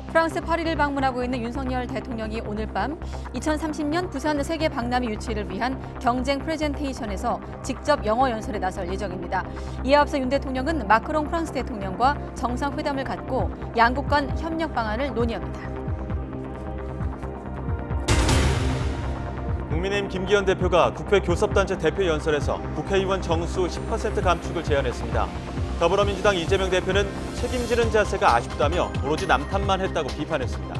프랑스 파리를 방문하고 있는 윤석열 대통령이 오늘 밤 2030년 부산 세계 박람회 유치를 위한 경쟁 프레젠테이션에서 직접 영어 연설에 나설 예정입니다. 이에 앞서 윤 대통령은 마크롱 프랑스 대통령과 정상회담을 갖고 양국 간 협력 방안을 논의합니다. 국민의힘 김기현 대표가 국회 교섭단체 대표 연설에서 국회의원 정수 10% 감축을 제안했습니다. 더불어민주당 이재명 대표는 책임지는 자세가 아쉽다며 오로지 남탓만 했다고 비판했습니다.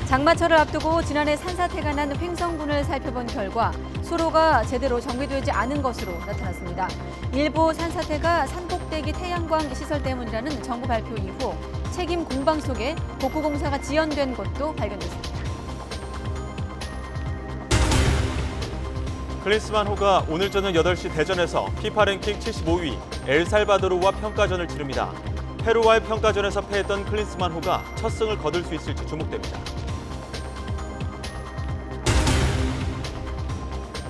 장마철을 앞두고 지난해 산사태가 난 횡성군을 살펴본 결과 수로가 제대로 정비되지 않은 것으로 나타났습니다. 일부 산사태가 산꼭대기 태양광 시설 때문이라는 정부 발표 이후 책임 공방 속에 복구공사가 지연된 것도 발견됐습니다. 클린스만 호가 오늘 저녁 8시 대전에서 피파 랭킹 75위 엘살바도르와 평가전을 치릅니다. 페루와의 평가전에서 패했던 클린스만 호가 첫 승을 거둘 수 있을지 주목됩니다.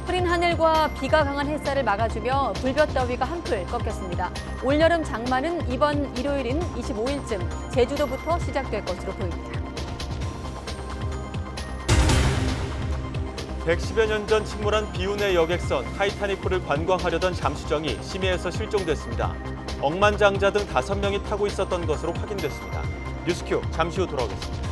흐린 하늘과 비가 강한 햇살을 막아주며 불볕더위가 한풀 꺾였습니다. 올여름 장마는 이번 일요일인 25일쯤 제주도부터 시작될 것으로 보입니다. 110여 년 전 침몰한 비운의 여객선 타이타닉호를 관광하려던 잠수정이 심해에서 실종됐습니다. 억만장자 등 5명이 타고 있었던 것으로 확인됐습니다. 뉴스큐 잠시 후 돌아오겠습니다.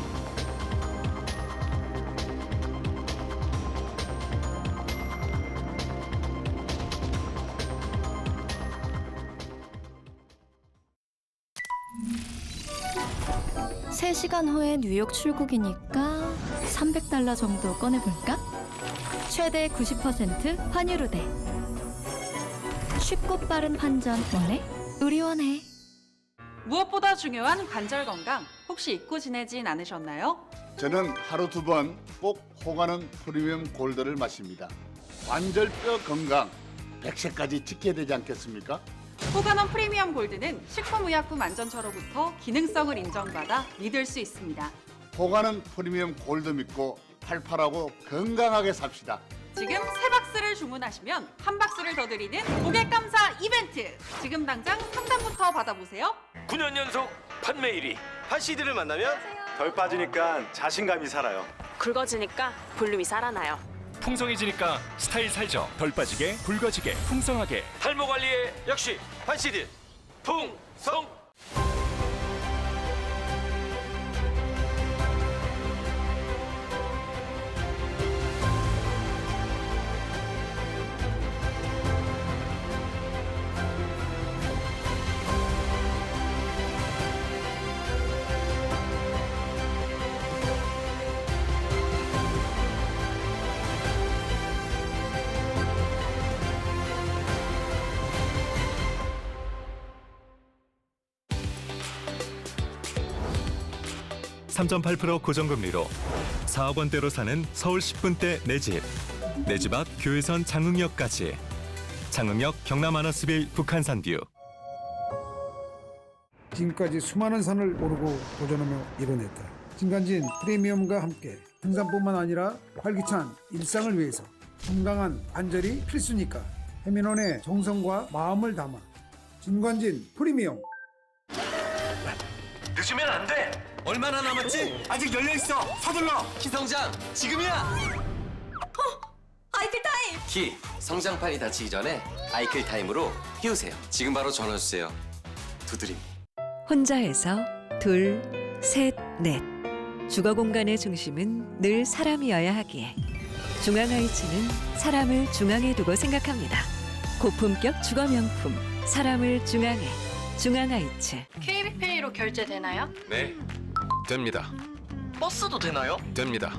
세 시간 후에 뉴욕 출국이니까 $300 정도 꺼내볼까? 최대 90% 환율 우대. 쉽고 빠른 환전 원해? 우리 원해. 무엇보다 중요한 관절 건강 혹시 잊고 지내진 않으셨나요? 저는 하루 2번 꼭 호가는 프리미엄 골드를 마십니다. 관절뼈 건강 100세까지 지켜야 되지 않겠습니까? 호가넌 프리미엄 골드는 식품의약품 안전처로부터 기능성을 인정받아 믿을 수 있습니다. 호가는 프리미엄 골드 믿고 팔팔하고 건강하게 삽시다. 지금 3박스를 주문하시면 1박스를 더 드리는 고객 감사 이벤트! 지금 당장 상담부터 받아보세요. 9년 연속 판매 1위 판CD를 만나면 덜 빠지니까 자신감이 살아요. 굵어지니까 볼륨이 살아나요. 풍성해지니까 스타일 살죠. 덜 빠지게, 굵어지게, 풍성하게. 탈모 관리에 역시 판CD 풍성. (3.8% 고정금리로 4억 원대로 사는 서울 10분대 내 집. 내 집 앞 교회선 장흥역까지. 장흥역 경남 아너스빌 북한산 뷰. 지금까지 수많은 산을 오르고 도전하며 이뤄냈다. 진간진 프리미엄과 함께 등산뿐만 아니라 활기찬 일상을 위해서 건강한 관절이 필수니까 해민원의 정성과 마음을 담아 진관진 프리미엄. 늦으면 안 돼. 얼마나 남았지? 아직 열려있어. 서둘러. 키 성장 지금이야. 아이클 타임! 키 성장판이 닫히기 전에 아이클 타임으로 키우세요. 지금 바로 전화 주세요. 두드림. 혼자 해서 둘, 셋, 넷. 주거 공간의 중심은 늘 사람이어야 하기에 중앙아이츠는 사람을 중앙에 두고 생각합니다. 고품격 주거 명품 사람을 중앙에 중앙아이츠. KB페이로 결제되나요? 네. 됩니다. 버스도 되나요? 됩니다.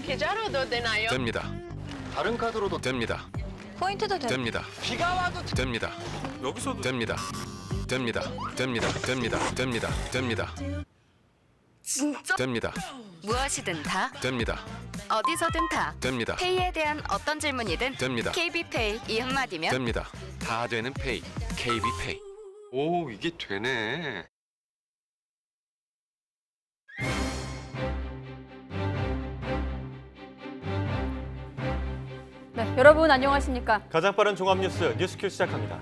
계좌로도 되나요? 됩니다. 다른 카드로도 됩니다. 포인트도 됩니다. 비가 와도 됩니다. 여기서도 됩니다. 됩니다. 됩니다. 됩니다. 됩니다. 됩니다. 진짜? 됩니다. 무엇이든 다, 됩니다. 어디서든 다. 됩니다. 페이에 대한 어떤 질문이든 됩니다. KB페이 이 한마디면 됩니다. 다 되는 페이. KB페이. 오, 이게 되네. 네, 여러분 안녕하십니까? 가장 빠른 종합뉴스 뉴스큐 시작합니다.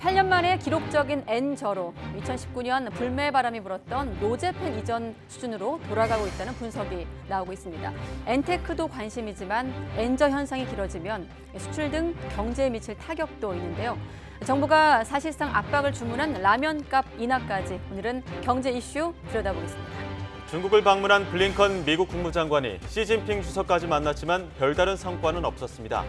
8년 만에 기록적인 N저로 2019년 불매 바람이 불었던 노재팬 이전 수준으로 돌아가고 있다는 분석이 나오고 있습니다. 엔테크도 관심이지만 N저 현상이 길어지면 수출 등 경제에 미칠 타격도 있는데요. 정부가 사실상 압박을 주문한 라면값 인하까지 오늘은 경제 이슈 들여다보겠습니다. 중국을 방문한 블링컨 미국 국무장관이 시진핑 주석까지 만났지만 별다른 성과는 없었습니다.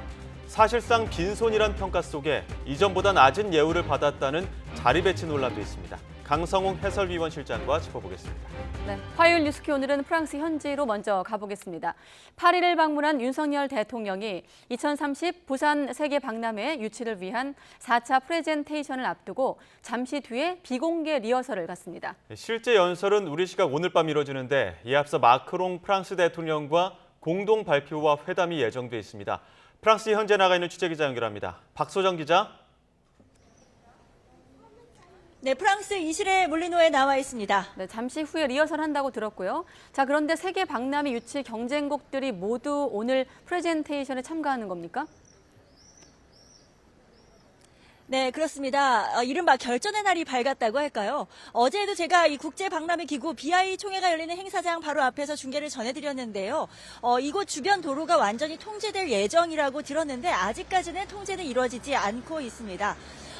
사실상 빈손이란 평가 속에 이전보다 낮은 예우를 받았다는 자리 배치 논란도 있습니다. 강성웅 해설위원 실장과 짚어보겠습니다. 네, 화요일 뉴스큐 오늘은 프랑스 현지로 먼저 가보겠습니다. 파리를 방문한 윤석열 대통령이 2030 부산 세계 박람회 유치를 위한 4차 프레젠테이션을 앞두고 잠시 뒤에 비공개 리허설을 갖습니다. 실제 연설은 우리 시각 오늘 밤 이뤄지는데 이에 앞서 마크롱 프랑스 대통령과 공동 발표와 회담이 예정돼 있습니다. 프랑스 현재 나가 있는 취재기자 연결합니다. 박소정 기자. 네, 프랑스 이실의 물리노에 나와 있습니다. 네, 잠시 후에 리허설 한다고 들었고요. 자, 그런데 세계 박람회 유치 경쟁국들이 모두 오늘 프레젠테이션에 참가하는 겁니까? 네, 그렇습니다. 이른바 결전의 날이 밝았다고 할까요? 어제도 제가 이 국제박람회 기구 BI 총회가 열리는 행사장 바로 앞에서 중계를 전해드렸는데요. 이곳 주변 도로가 완전히 통제될 예정이라고 들었는데 아직까지는 통제는 이루어지지 않고 있습니다.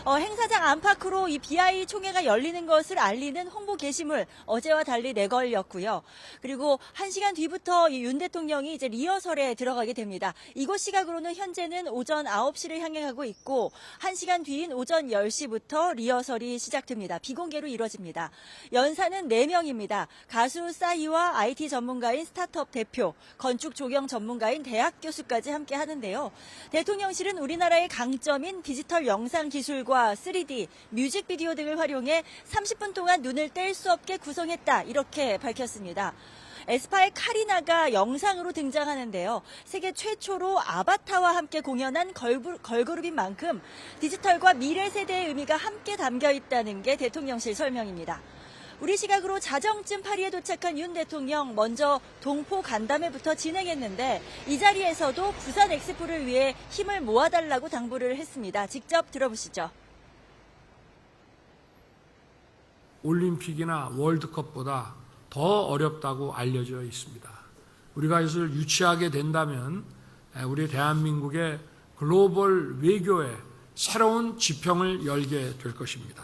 행사장 안팎으로 이 BI 총회가 열리는 것을 알리는 홍보 게시물 어제와 달리 내걸렸고요. 그리고 1시간 뒤부터 윤 대통령이 이제 리허설에 들어가게 됩니다. 이곳 시각으로는 현재는 오전 9시를 향해 가고 있고 1시간 뒤인 오전 10시부터 리허설이 시작됩니다. 비공개로 이루어집니다. 연사는 4명입니다. 가수 싸이와 IT 전문가인 스타트업 대표, 건축 조경 전문가인 대학 교수까지 함께 하는데요. 대통령실은 우리나라의 강점인 디지털 영상 기술과 3D, 뮤직비디오 등을 활용해 30분 동안 눈을 뗄 수 없게 구성했다. 이렇게 밝혔습니다. 에스파의 카리나가 영상으로 등장하는데요. 세계 최초로 아바타와 함께 공연한 걸그룹인 만큼 디지털과 미래 세대의 의미가 함께 담겨 있다는 게 대통령실 설명입니다. 우리 시각으로 자정쯤 파리에 도착한 윤 대통령 먼저 동포 간담회부터 진행했는데 이 자리에서도 부산 엑스포를 위해 힘을 모아달라고 당부를 했습니다. 직접 들어보시죠. 올림픽이나 월드컵보다 더 어렵다고 알려져 있습니다. 우리가 이것을 유치하게 된다면 우리 대한민국의 글로벌 외교의 새로운 지평을 열게 될 것입니다.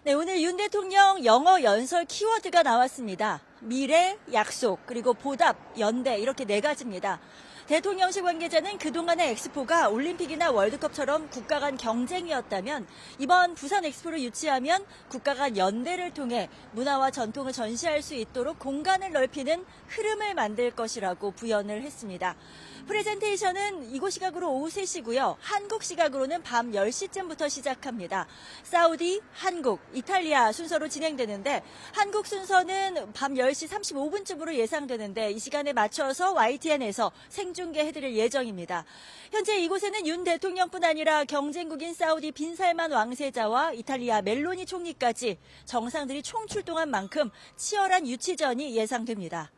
네, 오늘 윤 대통령 영어 연설 키워드가 나왔습니다. 미래, 약속, 그리고 보답, 연대 이렇게 4가지입니다. 대통령실 관계자는 그동안의 엑스포가 올림픽이나 월드컵처럼 국가 간 경쟁이었다면 이번 부산 엑스포를 유치하면 국가 간 연대를 통해 문화와 전통을 전시할 수 있도록 공간을 넓히는 흐름을 만들 것이라고 부연을 했습니다. 프레젠테이션은 이곳 시각으로 오후 3시고요. 한국 시각으로는 밤 10시쯤부터 시작합니다. 사우디, 한국, 이탈리아 순서로 진행되는데 한국 순서는 밤 10시 35분쯤으로 예상되는데 이 시간에 맞춰서 YTN에서 생중계해드릴 예정입니다. 현재 이곳에는 윤 대통령뿐 아니라 경쟁국인 사우디 빈살만 왕세자와 이탈리아 멜로니 총리까지 정상들이 총출동한 만큼 치열한 유치전이 예상됩니다.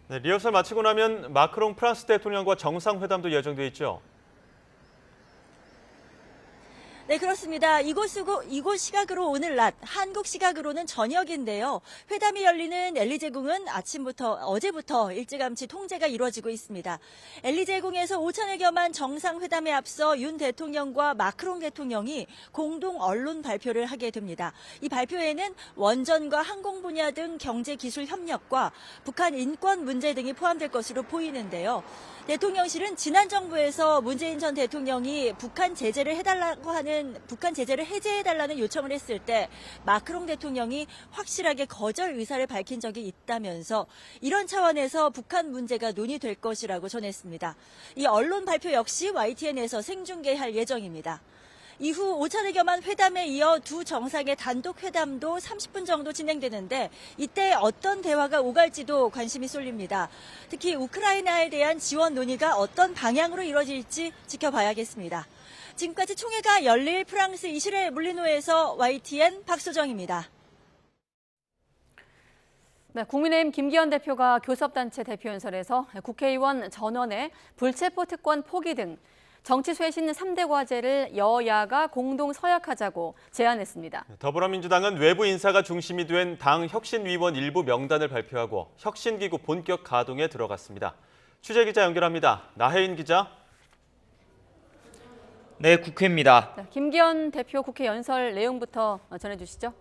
네, 리허설 마치고 나면 마크롱 프랑스 대통령과 정상회담도 예정돼 있죠. 네, 그렇습니다. 이곳 시각으로 오늘 낮, 한국 시각으로는 저녁인데요. 회담이 열리는 엘리제궁은 어제부터 일찌감치 통제가 이루어지고 있습니다. 엘리제궁에서 5천여 겸한 정상회담에 앞서 윤 대통령과 마크롱 대통령이 공동 언론 발표를 하게 됩니다. 이 발표에는 원전과 항공 분야 등 경제 기술 협력과 북한 인권 문제 등이 포함될 것으로 보이는데요. 대통령실은 지난 정부에서 문재인 전 대통령이 북한 제재를 해제해달라는 요청을 했을 때 마크롱 대통령이 확실하게 거절 의사를 밝힌 적이 있다면서 이런 차원에서 북한 문제가 논의될 것이라고 전했습니다. 이 언론 발표 역시 YTN에서 생중계할 예정입니다. 이후 5천여 겸한 회담에 이어 두 정상의 단독 회담도 30분 정도 진행되는데 이때 어떤 대화가 오갈지도 관심이 쏠립니다. 특히 우크라이나에 대한 지원 논의가 어떤 방향으로 이루어질지 지켜봐야겠습니다. 지금까지 총회가 열릴 프랑스 이실의 물리노에서 YTN 박소정입니다. 네, 국민의힘 김기현 대표가 교섭단체 대표연설에서 국회의원 전원의 불체포 특권 포기 등 정치 쇄신 3대 과제를 여야가 공동 서약하자고 제안했습니다. 더불어민주당은 외부 인사가 중심이 된 당 혁신위원 일부 명단을 발표하고 혁신기구 본격 가동에 들어갔습니다. 취재기자 연결합니다. 나혜인 기자. 네, 국회입니다. 김기현 대표 국회 연설 내용부터 전해주시죠.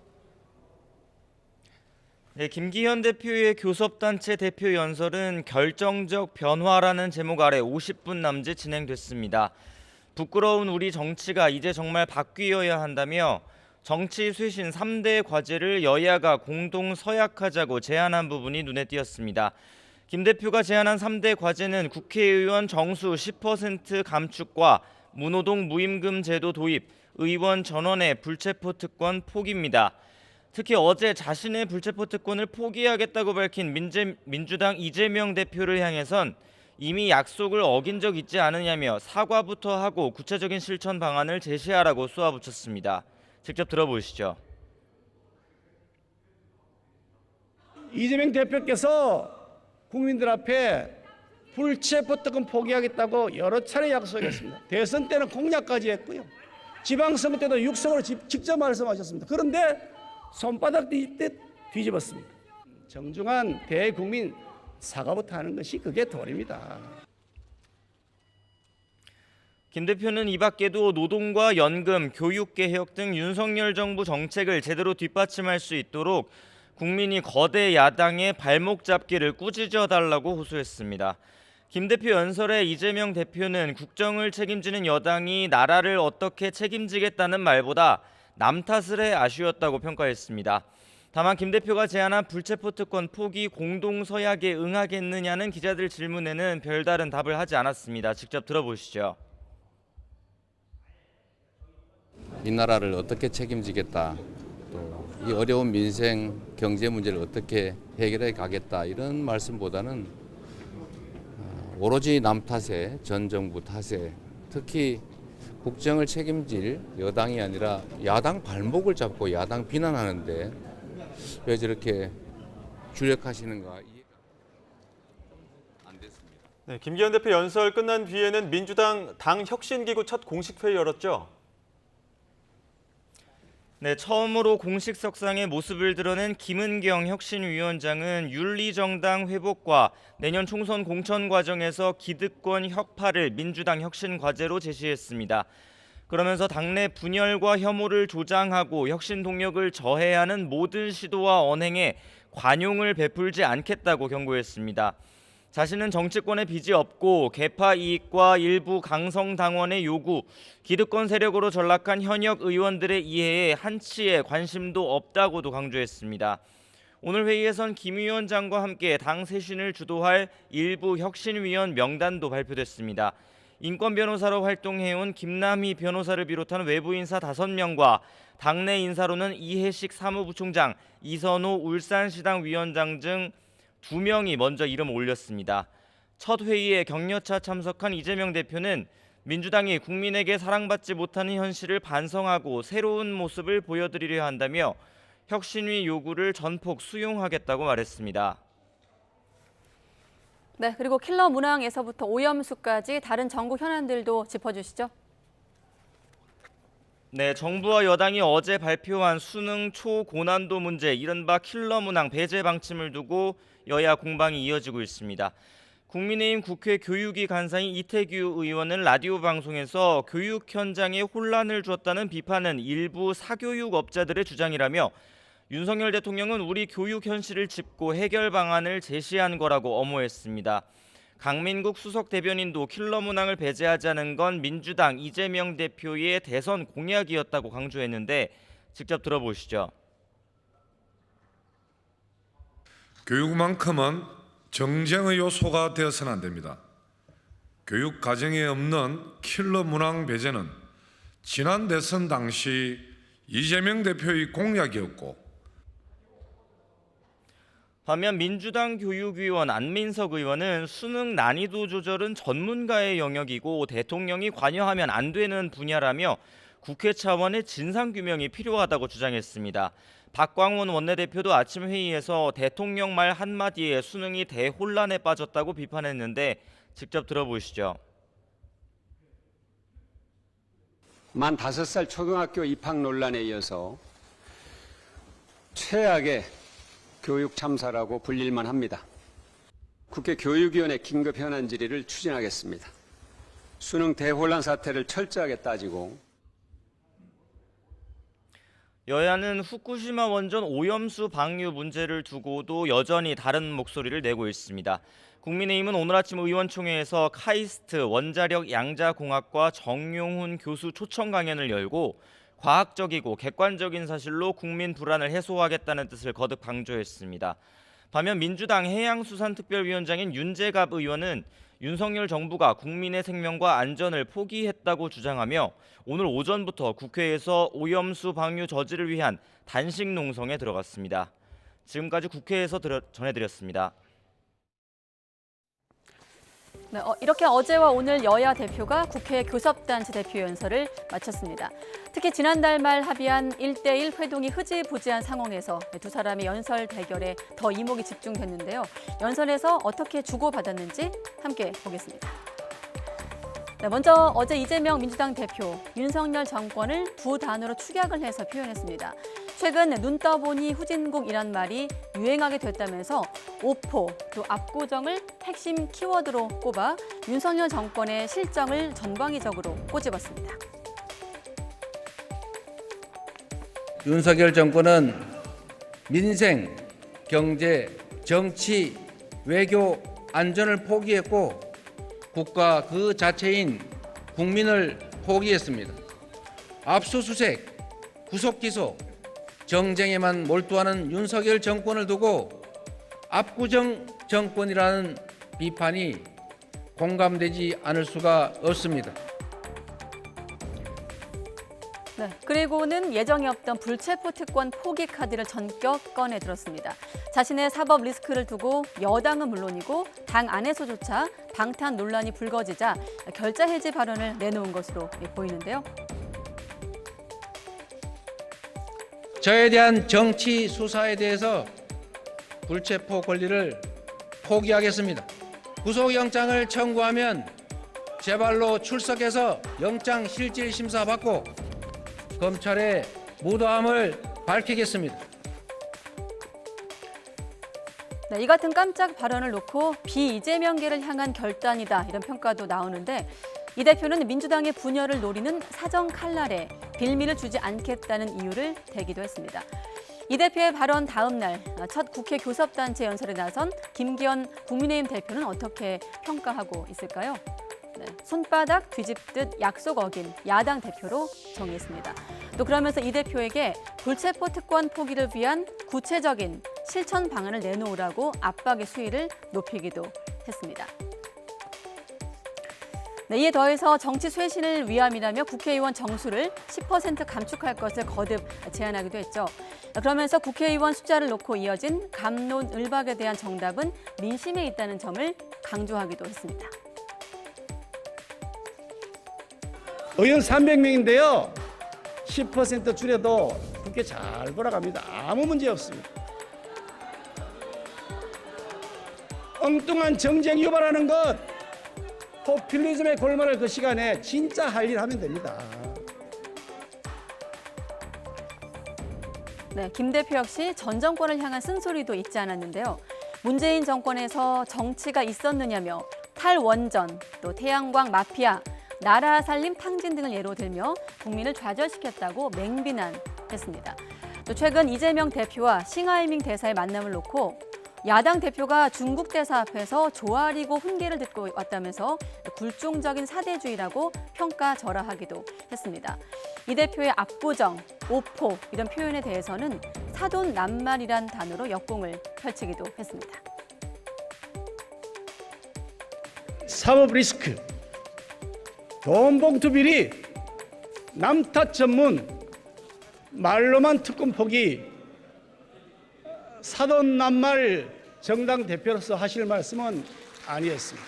네, 김기현 대표의 교섭단체 대표 연설은 결정적 변화라는 제목 아래 50분 남짓 진행됐습니다. 부끄러운 우리 정치가 이제 정말 바뀌어야 한다며 정치 쇄신 3대 과제를 여야가 공동 서약하자고 제안한 부분이 눈에 띄었습니다. 김 대표가 제안한 3대 과제는 국회의원 정수 10% 감축과 무노동 무임금 제도 도입, 의원 전원의 불체포 특권 포기입니다. 특히 어제 자신의 불체포 특권을 포기하겠다고 밝힌 민주당 이재명 대표를 향해선 이미 약속을 어긴 적 있지 않느냐며 사과부터 하고 구체적인 실천 방안을 제시하라고 쏘아붙였습니다. 직접 들어보시죠. 이재명 대표께서 국민들 앞에 불체포 특권 포기하겠다고 여러 차례 약속했습니다. 대선 때는 공약까지 했고요. 지방선거 때도 육성으로 직접 말씀하셨습니다. 그런데 손바닥 뒤집듯 뒤집었습니다. 정중한 대국민 사과부터 하는 것이 그게 도리입니다. 김 대표는 이 밖에도 노동과 연금, 교육개혁 등 윤석열 정부 정책을 제대로 뒷받침할 수 있도록 국민이 거대 야당의 발목 잡기를 꾸짖어달라고 호소했습니다. 김 대표 연설에 이재명 대표는 국정을 책임지는 여당이 나라를 어떻게 책임지겠다는 말보다 남 탓을 해 아쉬웠다고 평가했습니다. 다만 김 대표가 제안한 불체포 특권 포기 공동 서약에 응하겠느냐는 기자들 질문에는 별다른 답을 하지 않았습니다. 직접 들어보시죠. 이 나라를 어떻게 책임지겠다, 또 이 어려운 민생 경제 문제를 어떻게 해결해 가겠다, 이런 말씀보다는 오로지 남 탓에, 전 정부 탓에, 특히 국정을 책임질 여당이 아니라 야당 발목을 잡고 야당 비난하는데 왜 저렇게 주력하시는가 이해가 안 됐습니다. 네, 김기현 대표 연설 끝난 뒤에는 민주당 당 혁신기구 첫 공식 회의 열었죠. 네, 처음으로 공식 석상의 모습을 드러낸 김은경 혁신위원장은 윤리정당 회복과 내년 총선 공천 과정에서 기득권 혁파를 민주당 혁신 과제로 제시했습니다. 그러면서 당내 분열과 혐오를 조장하고 혁신 동력을 저해하는 모든 시도와 언행에 관용을 베풀지 않겠다고 경고했습니다. 자신은 정치권의 빚이 없고 계파 이익과 일부 강성 당원의 요구, 기득권 세력으로 전락한 현역 의원들의 이해에 한치의 관심도 없다고도 강조했습니다. 오늘 회의에선 김 위원장과 함께 당 쇄신을 주도할 일부 혁신위원 명단도 발표됐습니다. 인권 변호사로 활동해온 김남희 변호사를 비롯한 외부 인사 5명과 당내 인사로는 이해식 사무부총장, 이선호 울산시당 위원장 등 2명이 먼저 이름을 올렸습니다. 첫 회의에 격려차 참석한 이재명 대표는 민주당이 국민에게 사랑받지 못하는 현실을 반성하고 새로운 모습을 보여드리려 한다며 혁신위 요구를 전폭 수용하겠다고 말했습니다. 네, 그리고 킬러 문항에서부터 오염수까지 다른 전국 현안들도 짚어주시죠. 네, 정부와 여당이 어제 발표한 수능 초고난도 문제, 이른바 킬러 문항 배제 방침을 두고 여야 공방이 이어지고 있습니다. 국민의힘 국회 교육위 간사인 이태규 의원은 라디오 방송에서 교육 현장에 혼란을 줬다는 비판은 일부 사교육업자들의 주장이라며 윤석열 대통령은 우리 교육 현실을 짚고 해결 방안을 제시한 거라고 엄호했습니다. 강민국 수석 대변인도 킬러 문항을 배제하자는 건 민주당 이재명 대표의 대선 공약이었다고 강조했는데 직접 들어보시죠. 교육만큼은 정쟁의 요소가 되어서는 안 됩니다. 교육 과정에 없는 킬러 문항 배제는 지난 대선 당시 이재명 대표의 공약이었고, 반면 민주당 교육위원 안민석 의원은 수능 난이도 조절은 전문가의 영역이고 대통령이 관여하면 안 되는 분야라며 국회 차원의 진상규명이 필요하다고 주장했습니다. 박광원 원내대표도 아침 회의에서 대통령 말 한마디에 수능이 대혼란에 빠졌다고 비판했는데 직접 들어보시죠. 만 5살 초등학교 입학 논란에 이어서 최악의 교육 참사라고 불릴만 합니다. 국회 교육위원회 긴급 현안 질의를 추진하겠습니다. 수능 대혼란 사태를 철저하게 따지고 여야는 후쿠시마 원전 오염수 방류 문제를 두고도 여전히 다른 목소리를 내고 있습니다. 국민의힘은 오늘 아침 의원총회에서 카이스트 원자력 양자공학과 정용훈 교수 초청 강연을 열고 과학적이고 객관적인 사실로 국민 불안을 해소하겠다는 뜻을 거듭 강조했습니다. 반면 민주당 해양수산특별위원장인 윤재갑 의원은 윤석열 정부가 국민의 생명과 안전을 포기했다고 주장하며 오늘 오전부터 국회에서 오염수 방류 저지를 위한 단식 농성에 들어갔습니다. 지금까지 국회에서 전해드렸습니다. 네, 이렇게 어제와 오늘 여야 대표가 국회 교섭단체 대표 연설을 마쳤습니다. 특히 지난달 말 합의한 1대1 회동이 흐지부지한 상황에서 두 사람의 연설 대결에 더 이목이 집중됐는데요. 연설에서 어떻게 주고받았는지 함께 보겠습니다. 네, 먼저 어제 이재명 민주당 대표, 윤석열 정권을 두 단어로 축약을 해서 표현했습니다. 최근 눈 떠보니 후진국이란 말이 유행하게 됐다면서 오포, 또 압구정을 핵심 키워드로 꼽아 윤석열 정권의 실정을 전방위적으로 꼬집었습니다. 윤석열 정권은 민생, 경제, 정치, 외교, 안전을 포기했고 국가 그 자체인 국민을 포기했습니다. 압수수색, 구속기소, 정쟁에만 몰두하는 윤석열 정권을 두고 압구정 정권이라는 비판이 공감되지 않을 수가 없습니다. 네, 그리고는 예정이 없던 불체포 특권 포기 카드를 전격 꺼내 들었습니다. 자신의 사법 리스크를 두고 여당은 물론이고 당 안에서조차 방탄 논란이 불거지자 결자 해지 발언을 내놓은 것으로 보이는데요. 저에 대한 정치 수사에 대해서 불체포 권리를 포기하겠습니다. 구속영장을 청구하면 제발로 출석해서 영장 실질 심사 받고 검찰의 무도함을 밝히겠습니다. 네, 이 같은 깜짝 발언을 놓고 비이재명계를 향한 결단이다 이런 평가도 나오는데 이 대표는 민주당의 분열을 노리는 사정 칼날에 빌미를 주지 않겠다는 이유를 대기도 했습니다. 이 대표의 발언 다음 날 첫 국회 교섭단체 연설에 나선 김기현 국민의힘 대표는 어떻게 평가하고 있을까요? 네, 손바닥 뒤집듯 약속 어긴 야당 대표로 정의했습니다. 또 그러면서 이 대표에게 불체포 특권 포기를 위한 구체적인 실천 방안을 내놓으라고 압박의 수위를 높이기도 했습니다. 네, 이에 더해서 정치 쇄신을 위함이라며 국회의원 정수를 10% 감축할 것을 거듭 제안하기도 했죠. 그러면서 국회의원 숫자를 놓고 이어진 갑론을박에 대한 정답은 민심에 있다는 점을 강조하기도 했습니다. 의원 300명인데요. 10% 줄여도 국회 잘 돌아갑니다. 아무 문제 없습니다. 엉뚱한 정쟁 유발하는 것, 포퓰리즘의 골마를 그 시간에 진짜 할 일 하면 됩니다. 네, 김 대표 역시 전 정권을 향한 쓴소리도 잊지 않았는데요. 문재인 정권에서 정치가 있었느냐며 탈원전, 또 태양광 마피아, 나라 살림 탕진 등을 예로 들며 국민을 좌절시켰다고 맹비난했습니다. 또 최근 이재명 대표와 싱하이밍 대사의 만남을 놓고 야당 대표가 중국 대사 앞에서 조아리고 훈계를 듣고 왔다면서 굴종적인 사대주의라고 평가절하하기도 했습니다. 이 대표의 압구정, 오포 이런 표현에 대해서는 사돈낱말이란 단어로 역공을 펼치기도 했습니다. 사법 리스크, 돈봉투 비리, 남탓 전문, 말로만 특권 포기, 사돈낱말 정당 대표로서 하실 말씀은 아니었습니다.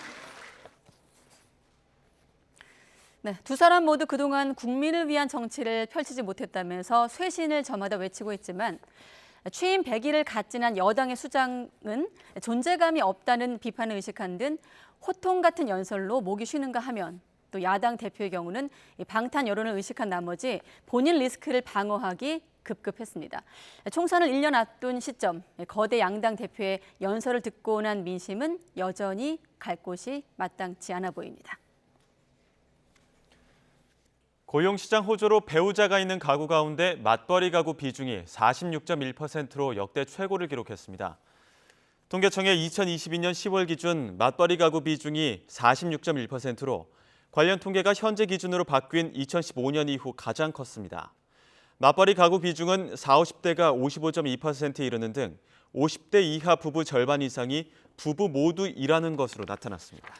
네, 두 사람 모두 그동안 국민을 위한 정치를 펼치지 못했다면서 쇄신을 저마다 외치고 있지만 취임 100일을 갓 지난 여당의 수장은 존재감이 없다는 비판을 의식한 듯 호통 같은 연설로 목이 쉬는가 하면 또 야당 대표의 경우는 방탄 여론을 의식한 나머지 본인 리스크를 방어하기 급급했습니다. 총선을 1년 앞둔 시점, 거대 양당 대표의 연설을 듣고 난 민심은 여전히 갈 곳이 마땅치 않아 보입니다. 고용시장 호조로 배우자가 있는 가구 가운데 맞벌이 가구 비중이 46.1%로 역대 최고를 기록했습니다. 통계청의 2022년 10월 기준 맞벌이 가구 비중이 46.1%로 관련 통계가 현재 기준으로 바뀐 2015년 이후 가장 컸습니다. 맞벌이 가구 비중은 40, 50대가 55.2%에 이르는 등 50대 이하 부부 절반 이상이 부부 모두 일하는 것으로 나타났습니다.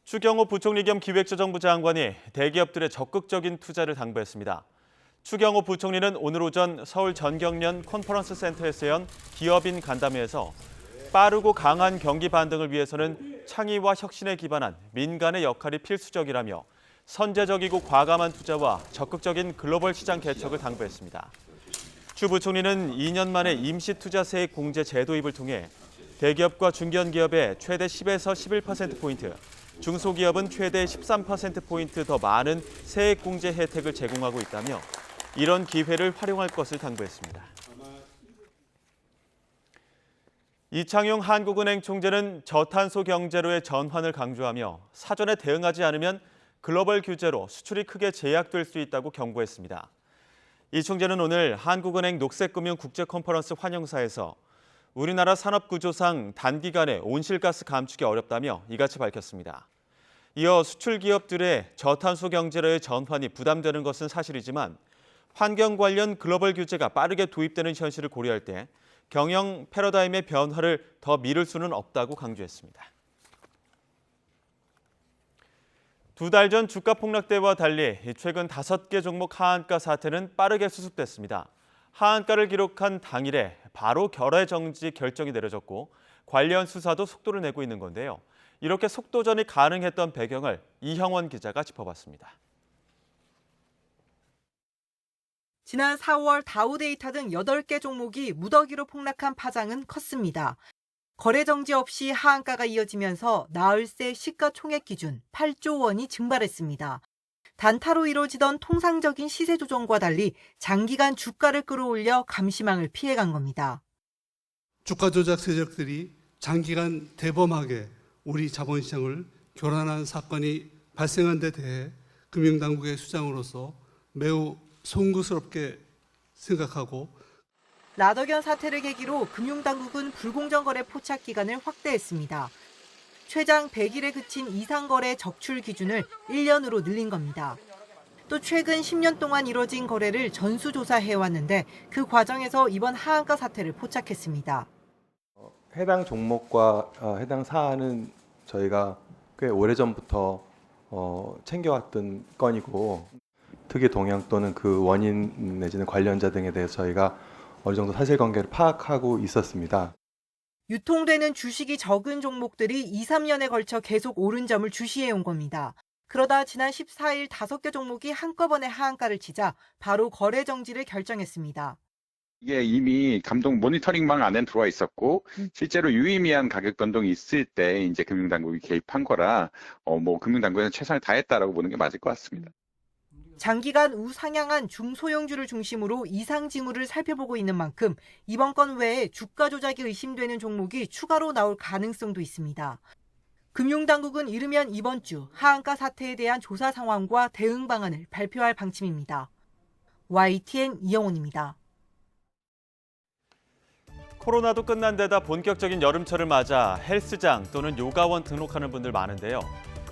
추경호 부총리 겸 기획재정부 장관이 대기업들의 적극적인 투자를 당부했습니다. 추경호 부총리는 오늘 오전 서울 전경련 컨퍼런스 센터에서 연 기업인 간담회에서 빠르고 강한 경기 반등을 위해서는 창의와 혁신에 기반한 민간의 역할이 필수적이라며 선제적이고 과감한 투자와 적극적인 글로벌 시장 개척을 당부했습니다. 추 부총리는 2년 만에 임시투자세액 공제 제도입을 통해 대기업과 중견기업에 최대 10에서 11%포인트, 중소기업은 최대 13%포인트 더 많은 세액 공제 혜택을 제공하고 있다며 이런 기회를 활용할 것을 당부했습니다. 이창용 한국은행 총재는 저탄소 경제로의 전환을 강조하며 사전에 대응하지 않으면 글로벌 규제로 수출이 크게 제약될 수 있다고 경고했습니다. 이 총재는 오늘 한국은행 녹색금융 국제컨퍼런스 환영사에서 우리나라 산업구조상 단기간에 온실가스 감축이 어렵다며 이같이 밝혔습니다. 이어 수출 기업들의 저탄소 경제로의 전환이 부담되는 것은 사실이지만 환경 관련 글로벌 규제가 빠르게 도입되는 현실을 고려할 때 경영 패러다임의 변화를 더 미룰 수는 없다고 강조했습니다. 두 달 전 주가 폭락대와 달리 최근 5개 종목 하한가 사태는 빠르게 수습됐습니다. 하한가를 기록한 당일에 바로 결의 정지 결정이 내려졌고 관련 수사도 속도를 내고 있는 건데요. 이렇게 속도전이 가능했던 배경을 이형원 기자가 짚어봤습니다. 지난 4월 다우데이터 등 8개 종목이 무더기로 폭락한 파장은 컸습니다. 거래 정지 없이 하한가가 이어지면서 나흘 새 시가총액 기준 8조 원이 증발했습니다. 단타로 이루어지던 통상적인 시세 조정과 달리 장기간 주가를 끌어올려 감시망을 피해간 겁니다. 주가 조작 세력들이 장기간 대범하게 우리 자본시장을 교란한 사건이 발생한 데 대해 금융당국의 수장으로서 매우 송구스럽게 생각하고 라더견 사태를 계기로 금융당국은 불공정거래 포착 기간을 확대했습니다. 최장 100일에 그친 이상거래 적출 기준을 1년으로 늘린 겁니다. 또 최근 10년 동안 이뤄진 거래를 전수조사해왔는데 그 과정에서 이번 하한가 사태를 포착했습니다. 해당 종목과 해당 사안은 저희가 꽤 오래전부터 챙겨왔던 건이고 특이 동향 또는 그 원인 내지는 관련자 등에 대해서 저희가 어느 정도 사실관계를 파악하고 있었습니다. 유통되는 주식이 적은 종목들이 2, 3년에 걸쳐 계속 오른 점을 주시해온 겁니다. 그러다 지난 14일 5개 종목이 한꺼번에 하한가를 치자 바로 거래 정지를 결정했습니다. 이게 이미 감독 모니터링망 안에 들어와 있었고 실제로 유의미한 가격 변동이 있을 때 이제 금융당국이 개입한 거라 금융당국은 최선을 다했다라고 보는 게 맞을 것 같습니다. 장기간 우상향한 중소형주를 중심으로 이상 징후를 살펴보고 있는 만큼 이번 건 외에 주가 조작이 의심되는 종목이 추가로 나올 가능성도 있습니다. 금융당국은 이르면 이번 주 하한가 사태에 대한 조사 상황과 대응 방안을 발표할 방침입니다. YTN 이영훈입니다. 코로나도 끝난 데다 본격적인 여름철을 맞아 헬스장 또는 요가원 등록하는 분들 많은데요.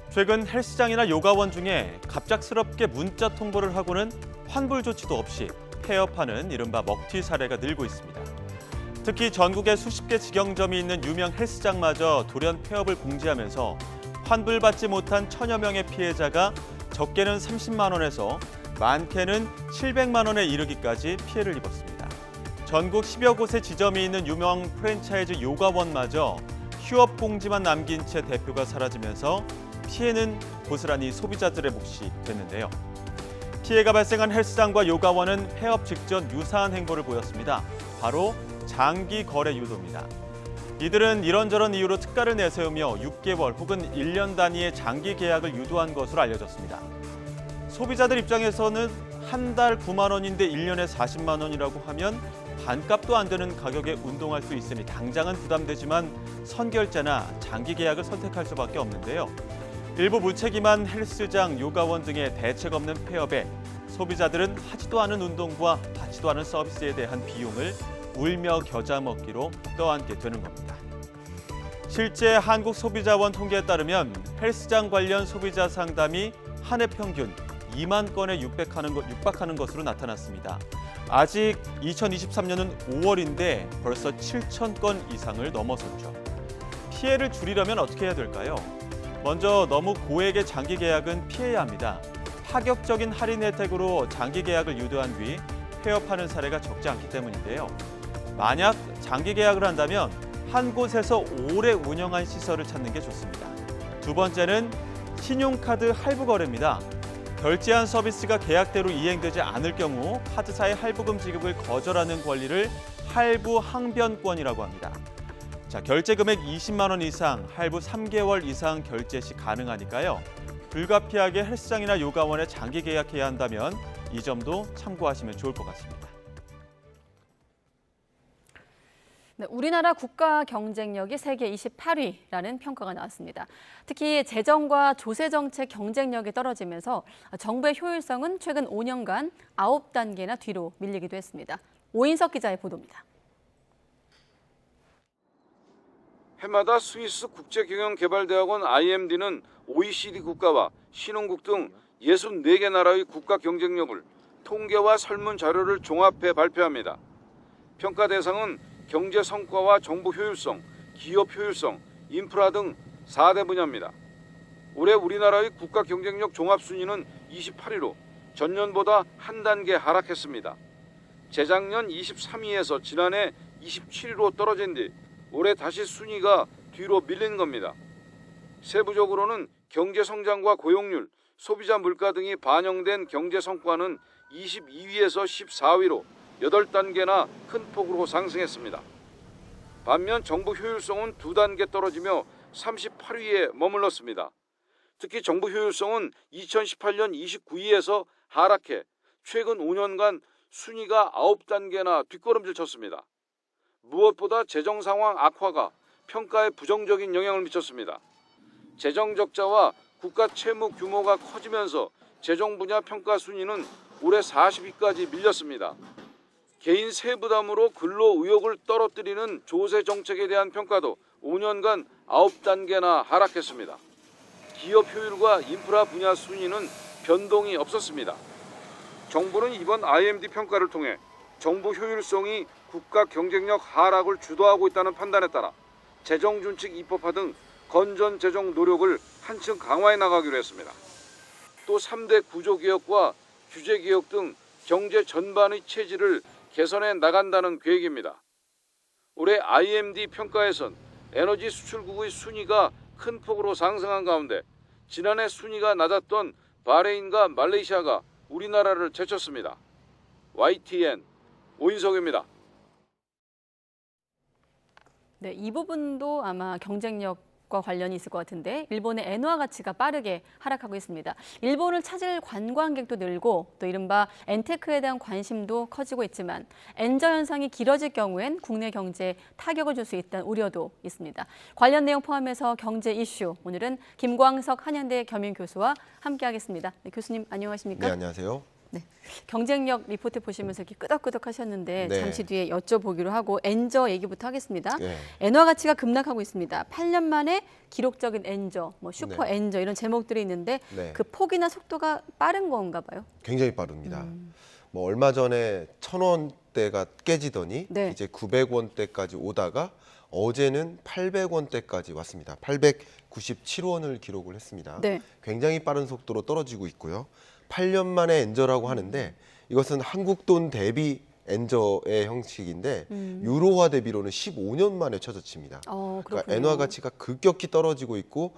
최근 헬스장이나 요가원 중에 갑작스럽게 문자 통보를 하고는 환불 조치도 없이 폐업하는 이른바 먹튀 사례가 늘고 있습니다. 특히 전국에 수십 개 직영점이 있는 유명 헬스장마저 돌연 폐업을 공지하면서 환불받지 못한 천여 명의 피해자가 적게는 30만 원에서 많게는 700만 원에 이르기까지 피해를 입었습니다. 전국 10여 곳에 지점이 있는 유명 프랜차이즈 요가원마저 휴업 공지만 남긴 채 대표가 사라지면서 피해는 고스란히 소비자들의 몫이 됐는데요. 피해가 발생한 헬스장과 요가원은 폐업 직전 유사한 행보를 보였습니다. 바로 장기 거래 유도입니다. 이들은 이런저런 이유로 특가를 내세우며 6개월 혹은 1년 단위의 장기 계약을 유도한 것으로 알려졌습니다. 소비자들 입장에서는 한 달 9만 원인데 1년에 40만 원이라고 하면 반값도 안 되는 가격에 운동할 수 있으니 당장은 부담되지만 선결제나 장기 계약을 선택할 수밖에 없는데요. 일부 무책임한 헬스장, 요가원 등의 대책 없는 폐업에 소비자들은 하지도 않은 운동과 받지도 않은 서비스에 대한 비용을 울며 겨자 먹기로 떠안게 되는 겁니다. 실제 한국소비자원 통계에 따르면 헬스장 관련 소비자 상담이 한 해 평균 2만 건에 육박하는 것으로 나타났습니다. 아직 2023년은 5월인데 벌써 7천 건 이상을 넘어섰죠. 피해를 줄이려면 어떻게 해야 될까요? 먼저 너무 고액의 장기 계약은 피해야 합니다. 파격적인 할인 혜택으로 장기 계약을 유도한 뒤 폐업하는 사례가 적지 않기 때문인데요. 만약 장기 계약을 한다면 한 곳에서 오래 운영한 시설을 찾는 게 좋습니다. 두 번째는 신용카드 할부 거래입니다. 결제한 서비스가 계약대로 이행되지 않을 경우 카드사의 할부금 지급을 거절하는 권리를 할부 항변권이라고 합니다. 자, 결제 금액 20만 원 이상, 할부 3개월 이상 결제 시 가능하니까요. 불가피하게 헬스장이나 요가원에 장기 계약해야 한다면 이 점도 참고하시면 좋을 것 같습니다. 네, 우리나라 국가 경쟁력이 세계 28위라는 평가가 나왔습니다. 특히 재정과 조세 정책 경쟁력이 떨어지면서 정부의 효율성은 최근 5년간 9단계나 뒤로 밀리기도 했습니다. 오인석 기자의 보도입니다. 해마다 스위스 국제경영개발대학원 IMD는 OECD 국가와 신흥국 등 64개 나라의 국가 경쟁력을 통계와 설문 자료를 종합해 발표합니다. 평가 대상은 경제 성과와 정부 효율성, 기업 효율성, 인프라 등 4대 분야입니다. 올해 우리나라의 국가 경쟁력 종합순위는 28위로 전년보다 한 단계 하락했습니다. 재작년 23위에서 지난해 27위로 떨어진 뒤 올해 다시 순위가 뒤로 밀린 겁니다. 세부적으로는 경제 성장과 고용률, 소비자 물가 등이 반영된 경제 성과는 22위에서 14위로 8단계나 큰 폭으로 상승했습니다. 반면 정부 효율성은 2단계 떨어지며 38위에 머물렀습니다. 특히 정부 효율성은 2018년 29위에서 하락해 최근 5년간 순위가 9단계나 뒷걸음질 쳤습니다. 무엇보다 재정 상황 악화가 평가에 부정적인 영향을 미쳤습니다. 재정 적자와 국가 채무 규모가 커지면서 재정 분야 평가 순위는 올해 40위까지 밀렸습니다. 개인 세부담으로 근로 의욕을 떨어뜨리는 조세 정책에 대한 평가도 5년간 9단계나 하락했습니다. 기업 효율과 인프라 분야 순위는 변동이 없었습니다. 정부는 이번 IMD 평가를 통해 정부 효율성이 국가 경쟁력 하락을 주도하고 있다는 판단에 따라 재정준칙 입법화 등 건전 재정 노력을 한층 강화해 나가기로 했습니다. 또 3대 구조개혁과 규제개혁 등 경제 전반의 체질을 개선해 나간다는 계획입니다. 올해 IMD 평가에선 에너지 수출국의 순위가 큰 폭으로 상승한 가운데 지난해 순위가 낮았던 바레인과 말레이시아가 우리나라를 제쳤습니다. YTN 오인석입니다. 네, 이 부분도 아마 경쟁력과 관련이 있을 것 같은데 일본의 엔화 가치가 빠르게 하락하고 있습니다. 일본을 찾을 관광객도 늘고 또 이른바 엔테크에 대한 관심도 커지고 있지만 엔저 현상이 길어질 경우엔 국내 경제에 타격을 줄 수 있다는 우려도 있습니다. 관련 내용 포함해서 경제 이슈, 오늘은 김광석 한양대 겸임교수와 함께하겠습니다. 네, 교수님 안녕하십니까? 네, 안녕하세요. 네, 경쟁력 리포트 보시면서 이렇게 끄덕끄덕 하셨는데 네. 잠시 뒤에 여쭤보기로 하고 엔저 얘기부터 하겠습니다. 네. 엔화 가치가 급락하고 있습니다. 8년 만에 기록적인 엔저, 뭐 슈퍼 네. 엔저 이런 제목들이 있는데 네. 그 폭이나 속도가 빠른 건가 봐요. 굉장히 빠릅니다. 뭐 얼마 전에 1,000원대가 깨지더니 네. 이제 900원대까지 오다가 어제는 800원대까지 왔습니다. 897원을 기록을 했습니다. 네. 굉장히 빠른 속도로 떨어지고 있고요. 8년 만에 엔저라고 하는데 이것은 한국 돈 대비 엔저의 형식인데 유로화 대비로는 15년 만에 최저치입니다. 그러니까 엔화 가치가 급격히 떨어지고 있고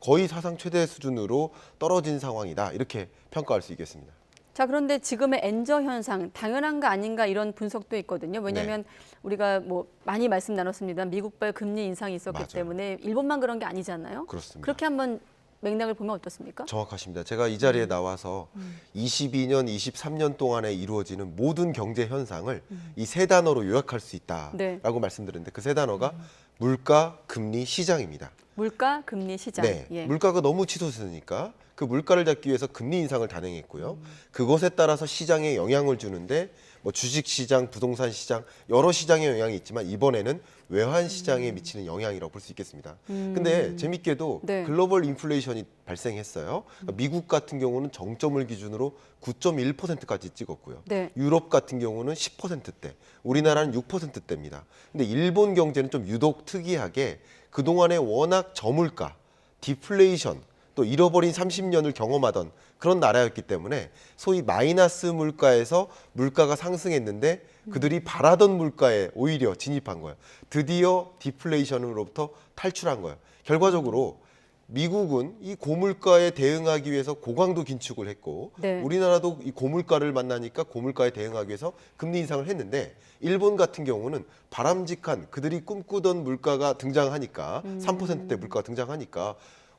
거의 사상 최대 수준으로 떨어진 상황이다. 이렇게 평가할 수 있겠습니다. 자, 그런데 지금의 엔저 현상 당연한가 아닌가 이런 분석도 있거든요. 왜냐하면 우리가 뭐 많이 말씀 나눴습니다. 미국발 금리 인상이 있었기 때문에 일본만 그런 게 아니잖아요. 그렇습니다. 그렇게 한번 맥락을 보면 어떻습니까? 정확하십니다. 제가 이 자리에 나와서 22년, 23년 동안에 이루어지는 모든 경제 현상을 이 세 단어로 요약할 수 있다라고 말씀드렸는데 그 세 단어가 물가, 금리, 시장입니다. 물가, 금리, 시장. 네, 예. 물가가 너무 치솟으니까 그 물가를 잡기 위해서 금리 인상을 단행했고요. 그것에 따라서 시장에 영향을 주는데 뭐 주식시장, 부동산 시장 여러 시장에 영향이 있지만 이번에는 외환 시장에 미치는 영향이라고 볼 수 있겠습니다. 근데 재밌게도 글로벌 인플레이션이 발생했어요. 그러니까 미국 같은 경우는 정점을 기준으로 9.1%까지 찍었고요. 유럽 같은 경우는 10%대, 우리나라는 6%대입니다. 근데 일본 경제는 좀 유독 특이하게 그동안에 워낙 저물가, 디플레이션, 또 잃어버린 30년을 경험하던 그런 나라였기 때문에 소위 마이너스 물가에서 물가가 상승했는데 그들이 바라던 물가에 오히려 진입한 거예요. 드디어 디플레이션으로부터 탈출한 거예요. 결과적으로 미국은 이 고물가에 대응하기 위해서 고강도 긴축을 했고 우리나라도 이 고물가를 만나니까 고물가에 대응하기 위해서 금리 인상을 했는데 일본 같은 경우는 바람직한 그들이 꿈꾸던 물가가 등장하니까 3%대 물가가 등장하니까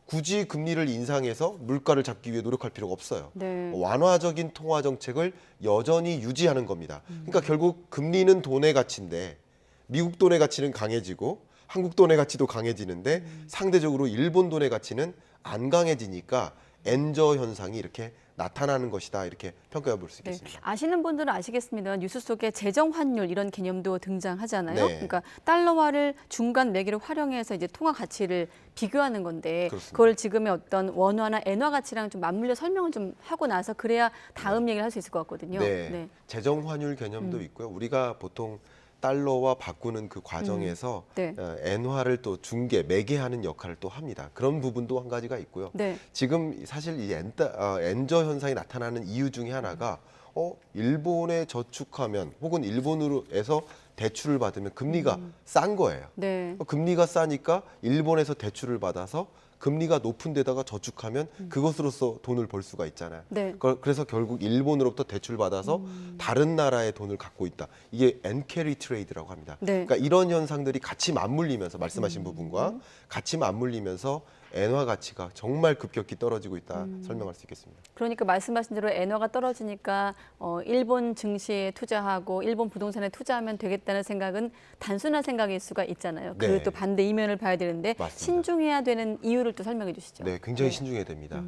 굳이 금리를 인상해서 물가를 잡기 위해 노력할 필요가 없어요. 완화적인 통화 정책을 여전히 유지하는 겁니다. 그러니까 결국 금리는 돈의 가치인데 미국 돈의 가치는 강해지고 한국 돈의 가치도 강해지는데 상대적으로 일본 돈의 가치는 안 강해지니까 엔저 현상이 이렇게 나타나는 것이다 이렇게 평가해 볼 수 있겠습니다. 아시는 분들은 아시겠습니다. 뉴스 속에 재정 환율 이런 개념도 등장하잖아요. 네. 그러니까 달러화를 중간 매개로 활용해서 이제 통화 가치를 비교하는 건데 그렇습니다. 그걸 지금의 어떤 원화나 엔화 가치랑 좀 맞물려 설명을 좀 하고 나서 그래야 다음 얘기를 할 수 있을 것 같거든요. 재정 환율 개념도 있고요. 우리가 보통 달러와 바꾸는 그 과정에서 엔화를 또 중개, 매개하는 역할을 또 합니다. 그런 부분도 한 가지가 있고요. 지금 사실 이 엔저 현상이 나타나는 이유 중에 하나가 일본에 저축하면 혹은 일본으로에서 대출을 받으면 금리가 싼 거예요. 금리가 싸니까 일본에서 대출을 받아서 금리가 높은 데다가 저축하면 그것으로서 돈을 벌 수가 있잖아요. 그래서 결국 일본으로부터 대출 받아서 다른 나라의 돈을 갖고 있다. 이게 엔캐리 트레이드라고 합니다. 그러니까 이런 현상들이 같이 맞물리면서 말씀하신 부분과 같이 맞물리면서 엔화 가치가 정말 급격히 떨어지고 있다 설명할 수 있겠습니다. 그러니까 말씀하신 대로 엔화가 떨어지니까 일본 증시에 투자하고 일본 부동산에 투자하면 되겠다는 생각은 단순한 생각일 수가 있잖아요. 그 또 반대 이면을 봐야 되는데 신중해야 되는 이유를 또 설명해 주시죠. 네, 굉장히 신중해야 됩니다.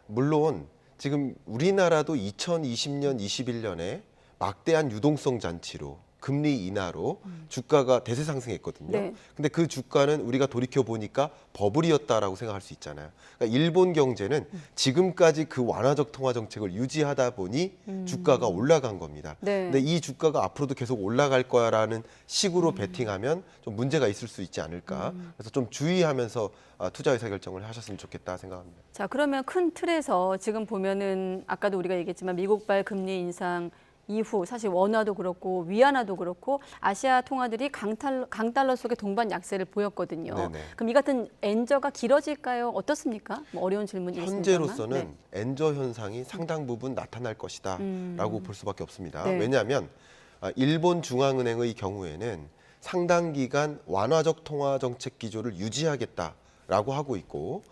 물론 지금 우리나라도 2020년, 21년에 막대한 유동성 잔치로 금리 인하로 주가가 대세 상승했거든요. 근데 그 주가는 우리가 돌이켜 보니까 버블이었다라고 생각할 수 있잖아요. 그러니까 일본 경제는 지금까지 그 완화적 통화 정책을 유지하다 보니 주가가 올라간 겁니다. 근데 이 주가가 앞으로도 계속 올라갈 거야라는 식으로 베팅하면 좀 문제가 있을 수 있지 않을까. 그래서 좀 주의하면서 투자 의사 결정을 하셨으면 좋겠다 생각합니다. 자, 그러면 큰 틀에서 지금 보면은 아까도 우리가 얘기했지만 미국발 금리 인상 이후 사실 원화도 그렇고 위안화도 그렇고 아시아 통화들이 강달러 속의 동반 약세를 보였거든요. 그럼 이 같은 엔저가 길어질까요? 어떻습니까? 뭐 어려운 질문이겠습니다만. 현재로서는 엔저 현상이 상당 부분 나타날 것이다 라고 볼 수밖에 없습니다. 왜냐하면 일본 중앙은행의 경우에는 상당 기간 완화적 통화 정책 기조를 유지하겠다라고 하고 있고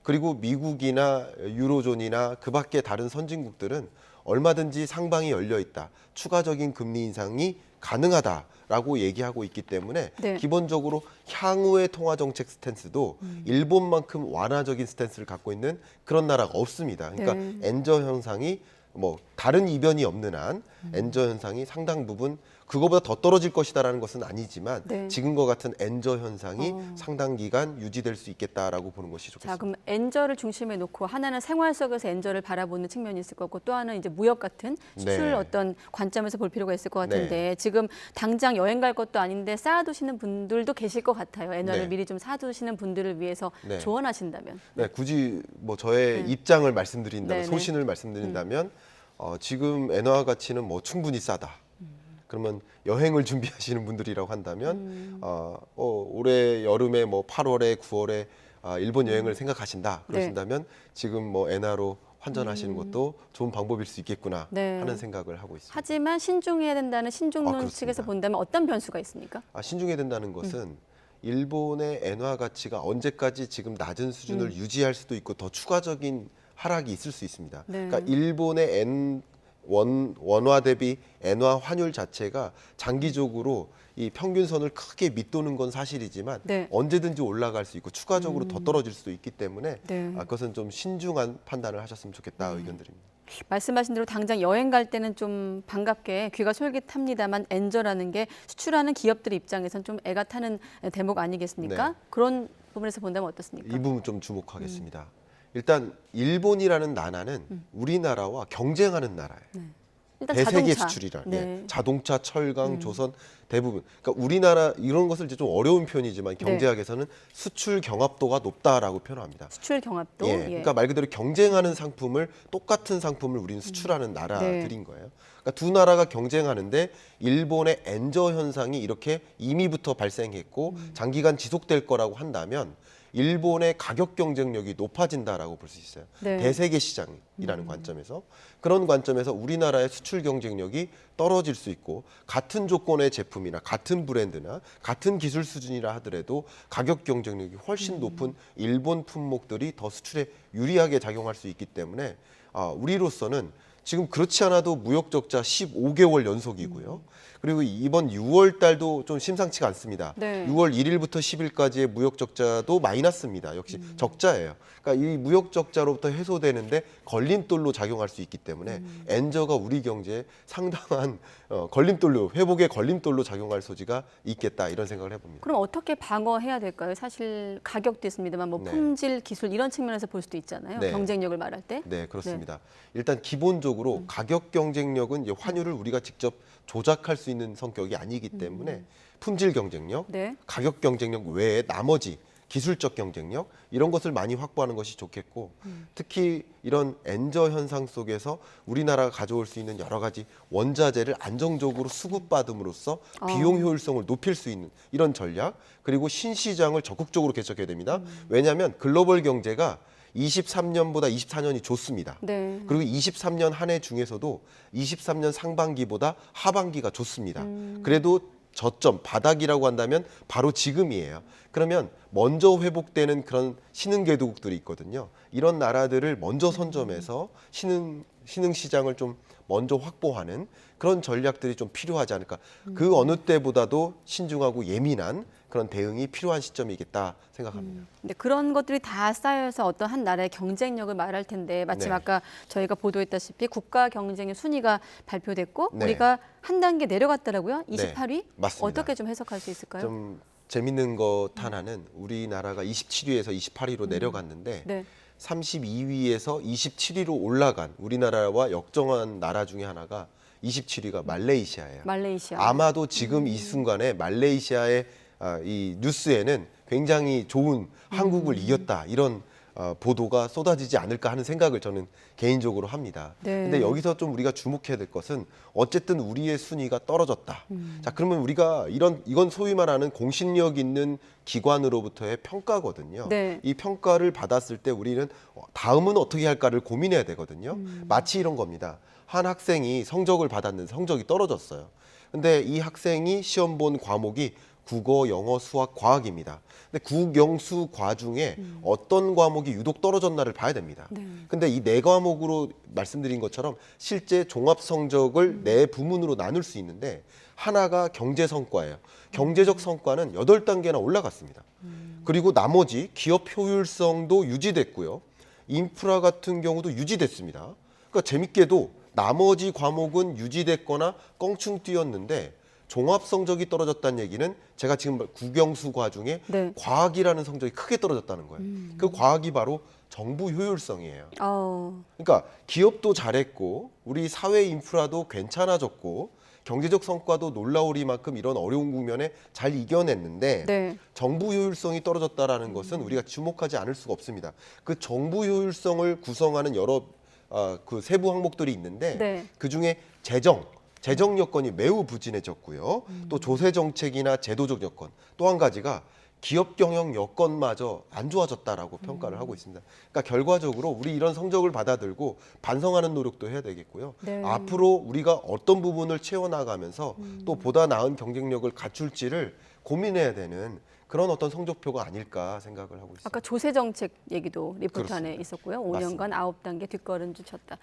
그리고 미국이나 유로존이나 그 밖의 다른 선진국들은 얼마든지 상방이 열려 있다. 추가적인 금리 인상이 가능하다라고 얘기하고 있기 때문에 기본적으로 향후의 통화 정책 스탠스도 일본만큼 완화적인 스탠스를 갖고 있는 그런 나라가 없습니다. 그러니까 엔저 현상이 뭐 다른 이변이 없는 한 엔저 현상이 상당 부분 그거보다 더 떨어질 것이다라는 것은 아니지만 지금과 같은 엔저 현상이 상당 기간 유지될 수 있겠다라고 보는 것이 좋겠습니다. 자, 그럼 엔저를 중심에 놓고 하나는 생활 속에서 엔저를 바라보는 측면이 있을 거고 또 하나는 이제 무역 같은 수출 어떤 관점에서 볼 필요가 있을 것 같은데 지금 당장 여행 갈 것도 아닌데 쌓아두시는 분들도 계실 것 같아요. 엔화를 미리 좀 사두시는 분들을 위해서 조언하신다면. 굳이 뭐 저의 입장을 말씀드린다면 소신을 말씀드린다면 지금 엔화 가치는 뭐 충분히 싸다. 그러면 여행을 준비하시는 분들이라고 한다면 올해 여름에 뭐 8월에 9월에 일본 여행을 생각하신다 그러신다면 지금 뭐 엔화로 환전하시는 것도 좋은 방법일 수 있겠구나 네. 하는 생각을 하고 있습니다. 하지만 신중해야 된다는 신중론 그렇습니다. 측에서 본다면 어떤 변수가 있습니까? 신중해야 된다는 것은 일본의 엔화 가치가 언제까지 지금 낮은 수준을 유지할 수도 있고 더 추가적인 하락이 있을 수 있습니다. 네. 그러니까 일본의 원화 대비 엔화 환율 자체가 장기적으로 이 평균선을 크게 밑도는 건 사실이지만 네. 언제든지 올라갈 수 있고 추가적으로 더 떨어질 수도 있기 때문에 네. 그것은 좀 신중한 판단을 하셨으면 좋겠다 의견드립니다. 말씀하신 대로 당장 여행 갈 때는 좀 반갑게 귀가 솔깃합니다만 엔저라는 게 수출하는 기업들 입장에선 좀 애가 타는 대목 아니겠습니까? 네. 그런 부분에서 본다면 어떻습니까? 이 부분 좀 주목하겠습니다. 일단 일본이라는 나라는 우리나라와 경쟁하는 나라예요. 네. 일단 대세계 자동차. 수출이라. 네. 자동차, 철강, 조선 대부분. 그러니까 우리나라 이런 것을 이제 좀 어려운 표현이지만 경제학에서는 수출 경합도가 높다라고 표현합니다. 수출 경합도. 예. 그러니까 말 그대로 경쟁하는 상품을 똑같은 상품을 우리는 수출하는 나라들인 거예요. 그러니까 두 나라가 경쟁하는데 일본의 엔저 현상이 이렇게 이미부터 발생했고 장기간 지속될 거라고 한다면 일본의 가격 경쟁력이 높아진다라고 볼 수 있어요. 네. 대세계 시장이라는 관점에서 그런 관점에서 우리나라의 수출 경쟁력이 떨어질 수 있고 같은 조건의 제품이나 같은 브랜드나 같은 기술 수준이라 하더라도 가격 경쟁력이 훨씬 높은 일본 품목들이 더 수출에 유리하게 작용할 수 있기 때문에 우리로서는 지금 그렇지 않아도 무역 적자 15개월 연속이고요. 그리고 이번 6월 달도 좀 심상치가 않습니다. 네. 6월 1일부터 10일까지의 무역 적자도 마이너스입니다. 역시 적자예요. 그러니까 이 무역 적자로부터 해소되는데 걸림돌로 작용할 수 있기 때문에 엔저가 우리 경제에 상당한 걸림돌로 회복의 걸림돌로 작용할 소지가 있겠다 이런 생각을 해봅니다. 그럼 어떻게 방어해야 될까요? 사실 가격도 있습니다만 뭐 네. 품질, 기술 이런 측면에서 볼 수도 있잖아요. 네. 경쟁력을 말할 때. 네, 그렇습니다. 일단 기본적으로 가격 경쟁력은 이제 환율을 우리가 직접 조작할 수 있는 성격이 아니기 때문에 품질 경쟁력, 네. 가격 경쟁력 외에 나머지 기술적 경쟁력 이런 것을 많이 확보하는 것이 좋겠고 특히 이런 엔저 현상 속에서 우리나라가 가져올 수 있는 여러 가지 원자재를 안정적으로 수급받음으로써 비용 효율성을 높일 수 있는 이런 전략 그리고 신시장을 적극적으로 개척해야 됩니다. 왜냐하면 글로벌 경제가 23년보다 24년이 좋습니다. 네. 그리고 23년 한 해 중에서도 23년 상반기보다 하반기가 좋습니다. 그래도 저점, 바닥이라고 한다면 바로 지금이에요. 그러면 먼저 회복되는 그런 신흥개도국들이 있거든요. 이런 나라들을 먼저 선점해서 신흥 시장을 좀 먼저 확보하는 그런 전략들이 좀 필요하지 않을까. 그 어느 때보다도 신중하고 예민한 그런 대응이 필요한 시점이겠다 생각합니다. 근데 그런 것들이 다 쌓여서 어떤 한 나라의 경쟁력을 말할 텐데 마침 네. 아까 저희가 보도했다시피 국가 경쟁의 순위가 발표됐고 네. 우리가 한 단계 내려갔더라고요. 28위? 네, 맞습니다. 어떻게 좀 해석할 수 있을까요? 좀 재밌는 것 하나는 우리나라가 27위에서 28위로 내려갔는데 네. 32위에서 27위로 올라간 우리나라와 역정한 나라 중에 하나가 27위가 말레이시아예요. 말레이시아. 아마도 지금 이 순간에 말레이시아의 이 뉴스에는 굉장히 좋은 한국을 이겼다 이런 보도가 쏟아지지 않을까 하는 생각을 저는 개인적으로 합니다. 네. 근데 여기서 좀 우리가 주목해야 될 것은 어쨌든 우리의 순위가 떨어졌다. 자, 그러면 우리가 이건 소위 말하는 공신력 있는 기관으로부터의 평가거든요. 네. 이 평가를 받았을 때 우리는 다음은 어떻게 할까를 고민해야 되거든요. 마치 이런 겁니다. 한 학생이 성적을 받았는데 성적이 떨어졌어요. 근데 이 학생이 시험 본 과목이 국어, 영어, 수학, 과학입니다. 근데 국영수 과 중에 어떤 과목이 유독 떨어졌나를 봐야 됩니다. 네. 근데 이 네 과목으로 말씀드린 것처럼 실제 종합 성적을 네 부문으로 나눌 수 있는데 하나가 경제 성과예요. 경제적 성과는 8단계나 올라갔습니다. 그리고 나머지 기업 효율성도 유지됐고요. 인프라 같은 경우도 유지됐습니다. 그러니까 재밌게도 나머지 과목은 유지됐거나 껑충 뛰었는데 종합 성적이 떨어졌다는 얘기는 제가 지금 국영수과 중에 네. 과학이라는 성적이 크게 떨어졌다는 거예요. 그 과학이 바로 정부 효율성이에요. 그러니까 기업도 잘했고 우리 사회 인프라도 괜찮아졌고 경제적 성과도 놀라우리만큼 이런 어려운 국면에 잘 이겨냈는데 네. 정부 효율성이 떨어졌다라는 것은 우리가 주목하지 않을 수가 없습니다. 그 정부 효율성을 구성하는 여러 그 세부 항목들이 있는데 네. 그중에 재정, 재정 여건이 매우 부진해졌고요. 또 조세 정책이나 제도적 여건, 또 한 가지가 기업 경영 여건마저 안 좋아졌다라고 평가를 하고 있습니다. 그러니까 결과적으로 우리 이런 성적을 받아들고 반성하는 노력도 해야 되겠고요. 네. 앞으로 우리가 어떤 부분을 채워나가면서 또 보다 나은 경쟁력을 갖출지를 고민해야 되는 그런 어떤 성적표가 아닐까 생각을 하고 있습니다. 아까 조세 정책 얘기도 리포트 그렇습니다. 안에 있었고요. 5년간 맞습니다. 9단계 뒷걸음질 쳤다.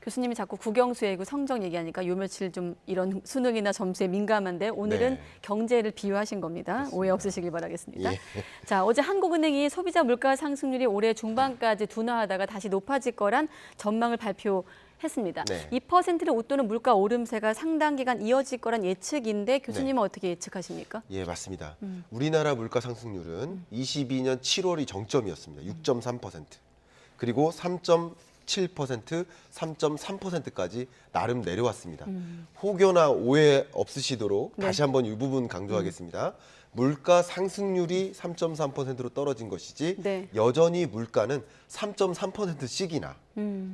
교수님이 자꾸 국영수이고 성적 얘기하니까 요 며칠 좀 이런 수능이나 점수에 민감한데 오늘은 네. 경제를 비유하신 겁니다. 그렇습니다. 오해 없으시길 바라겠습니다. 예. 자, 어제 한국은행이 소비자 물가 상승률이 올해 중반까지 둔화하다가 다시 높아질 거란 전망을 발표했습니다. 네. 2%를 웃도는 물가 오름세가 상당 기간 이어질 거란 예측인데 교수님은 어떻게 예측하십니까? 예, 맞습니다. 우리나라 물가 상승률은 22년 7월이 정점이었습니다. 6.3%. 그리고 3.7%, 3.3%까지 나름 내려왔습니다. 혹여나 오해 없으시도록 네. 다시 한번 이 부분 강조하겠습니다. 물가 상승률이 3.3%로 떨어진 것이지 네. 여전히 물가는 3.3%씩이나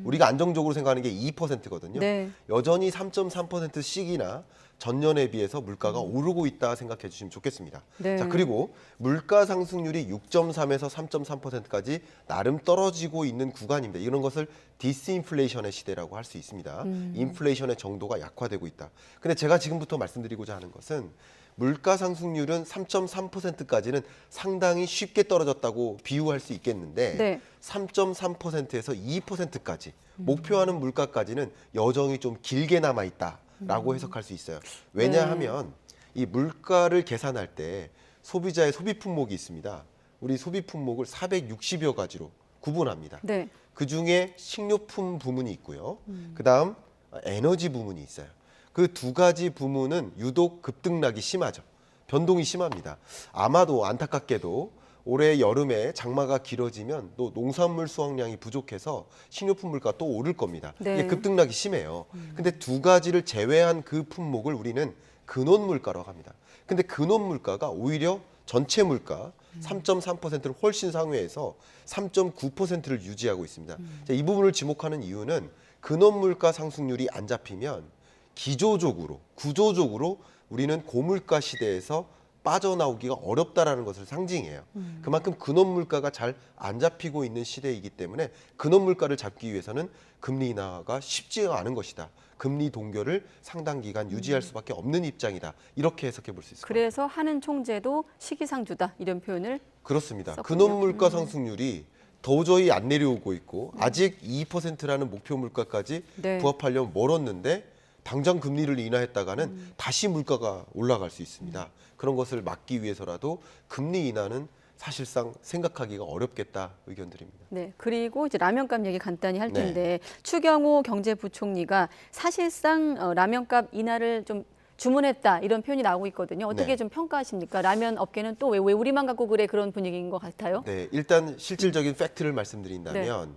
우리가 안정적으로 생각하는 게 2%거든요. 네. 여전히 3.3%씩이나 전년에 비해서 물가가 오르고 있다 생각해 주시면 좋겠습니다. 네. 자, 그리고 물가 상승률이 6.3에서 3.3%까지 나름 떨어지고 있는 구간입니다. 이런 것을 디스인플레이션의 시대라고 할 수 있습니다. 인플레이션의 정도가 약화되고 있다. 근데 제가 지금부터 말씀드리고자 하는 것은 물가 상승률은 3.3%까지는 상당히 쉽게 떨어졌다고 비유할 수 있겠는데 네. 3.3%에서 2%까지 목표하는 물가까지는 여정이 좀 길게 남아 있다라고 해석할 수 있어요. 왜냐하면 이 물가를 계산할 때 소비자의 소비 품목이 있습니다. 우리 소비 품목을 460여 가지로 구분합니다. 네. 그중에 식료품 부문이 있고요. 그다음 에너지 부문이 있어요. 그 두 가지 부문은 유독 급등락이 심하죠. 변동이 심합니다. 아마도 안타깝게도 올해 여름에 장마가 길어지면 또 농산물 수확량이 부족해서 식료품 물가 또 오를 겁니다. 네. 이게 급등락이 심해요. 근데 두 가지를 제외한 그 품목을 우리는 근원 물가라고 합니다. 근데 근원 물가가 오히려 전체 물가 3.3%를 훨씬 상회해서 3.9%를 유지하고 있습니다. 자, 이 부분을 지목하는 이유는 근원 물가 상승률이 안 잡히면 기조적으로, 구조적으로 우리는 고물가 시대에서 빠져나오기가 어렵다라는 것을 상징해요. 그만큼 근원 물가가 잘 안 잡히고 있는 시대이기 때문에 근원 물가를 잡기 위해서는 금리 인하가 쉽지가 않은 것이다. 금리 동결을 상당 기간 유지할 수밖에 없는 입장이다. 이렇게 해석해 볼 수 있습니다. 그래서 하는 총재도 시기상조다 이런 표현을 그렇습니다. 썼군요. 근원 물가 상승률이 도저히 안 내려오고 있고 아직 2%라는 목표 물가까지 네. 부합하려면 멀었는데 당장 금리를 인하했다가는 다시 물가가 올라갈 수 있습니다. 그런 것을 막기 위해서라도 금리 인하는 사실상 생각하기가 어렵겠다 의견드립니다. 네, 그리고 이제 라면값 얘기 간단히 할 네. 텐데 추경호 경제부총리가 사실상 라면값 인하를 좀 주문했다 이런 표현이 나오고 있거든요. 어떻게 네. 좀 평가하십니까? 라면 업계는 또 왜 우리만 갖고 그래 그런 분위기인 것 같아요. 네, 일단 실질적인 팩트를 말씀드린다면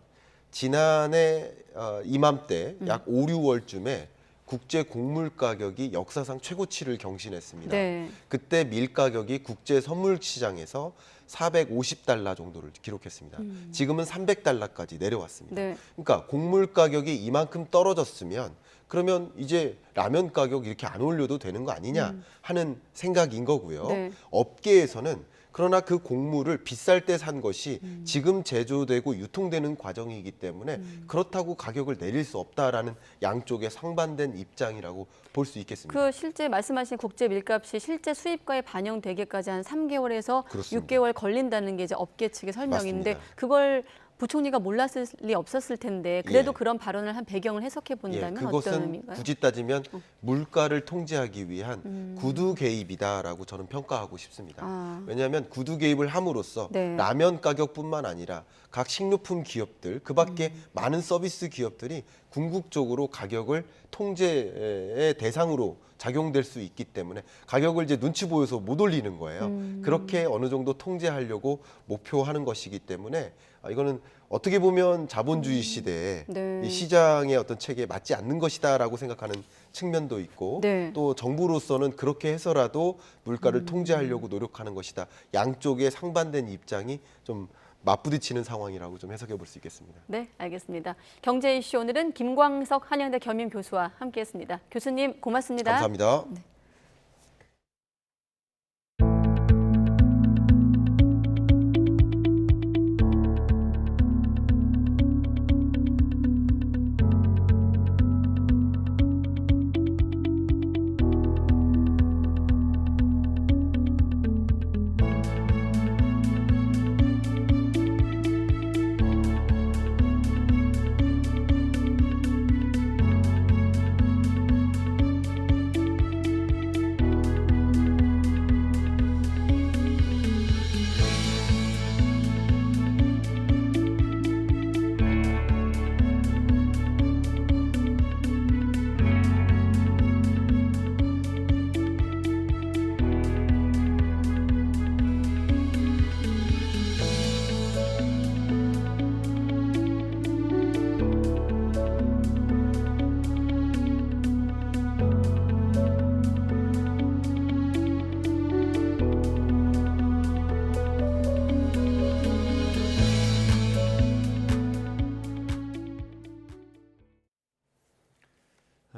지난해 이맘때 약 5, 6월쯤에 국제 곡물 가격이 역사상 최고치를 경신했습니다. 네. 그때 밀 가격이 국제 선물 시장에서 450달러 정도를 기록했습니다. 지금은 300달러까지 내려왔습니다. 네. 그러니까 곡물 가격이 이만큼 떨어졌으면 그러면 이제 라면 가격 이렇게 안 올려도 되는 거 아니냐 하는 생각인 거고요. 네. 업계에서는 그러나 그 곡물을 비쌀 때 산 것이 지금 제조되고 유통되는 과정이기 때문에 그렇다고 가격을 내릴 수 없다라는 양쪽의 상반된 입장이라고 볼 수 있겠습니다. 그 실제 말씀하신 국제 밀값이 실제 수입가에 반영되기까지 한 3개월에서 그렇습니다. 6개월 걸린다는 게 이제 업계 측의 설명인데 맞습니다. 그걸 부총리가 몰랐을 리 없었을 텐데 그래도 예. 그런 발언을 한 배경을 해석해 본다면 어떤 그것은 의미인가요? 굳이 따지면 물가를 통제하기 위한 구두 개입이다라고 저는 평가하고 싶습니다. 아. 왜냐하면 구두 개입을 함으로써 네. 라면 가격뿐만 아니라 각 식료품 기업들, 그 밖에 많은 서비스 기업들이 궁극적으로 가격을 통제의 대상으로 작용될 수 있기 때문에 가격을 이제 눈치 보여서 못 올리는 거예요. 그렇게 어느 정도 통제하려고 목표하는 것이기 때문에 이거는 어떻게 보면 자본주의 시대에 네. 이 시장의 어떤 체계에 맞지 않는 것이다라고 생각하는 측면도 있고 네. 또 정부로서는 그렇게 해서라도 물가를 통제하려고 노력하는 것이다. 양쪽의 상반된 입장이 좀 맞부딪히는 상황이라고 좀 해석해 볼 수 있겠습니다. 네, 알겠습니다. 경제 이슈 오늘은 김광석 한양대 겸임 교수와 함께했습니다. 교수님 고맙습니다. 감사합니다. 네.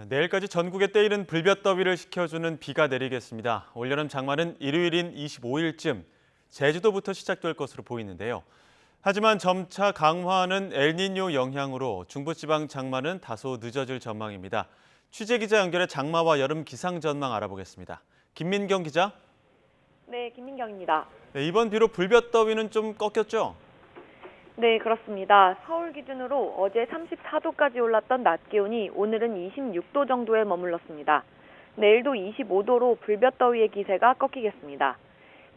내일까지 전국에 때이른 불볕더위를 식혀주는 비가 내리겠습니다. 올여름 장마는 일요일인 25일쯤 제주도부터 시작될 것으로 보이는데요. 하지만 점차 강화하는 엘니뇨 영향으로 중부지방 장마는 다소 늦어질 전망입니다. 취재기자 연결해 장마와 여름 기상 전망 알아보겠습니다. 김민경 기자. 네, 김민경입니다. 네, 이번 비로 불볕더위는 좀 꺾였죠? 네, 그렇습니다. 서울 기준으로 어제 34도까지 올랐던 낮 기온이 오늘은 26도 정도에 머물렀습니다. 내일도 25도로 불볕더위의 기세가 꺾이겠습니다.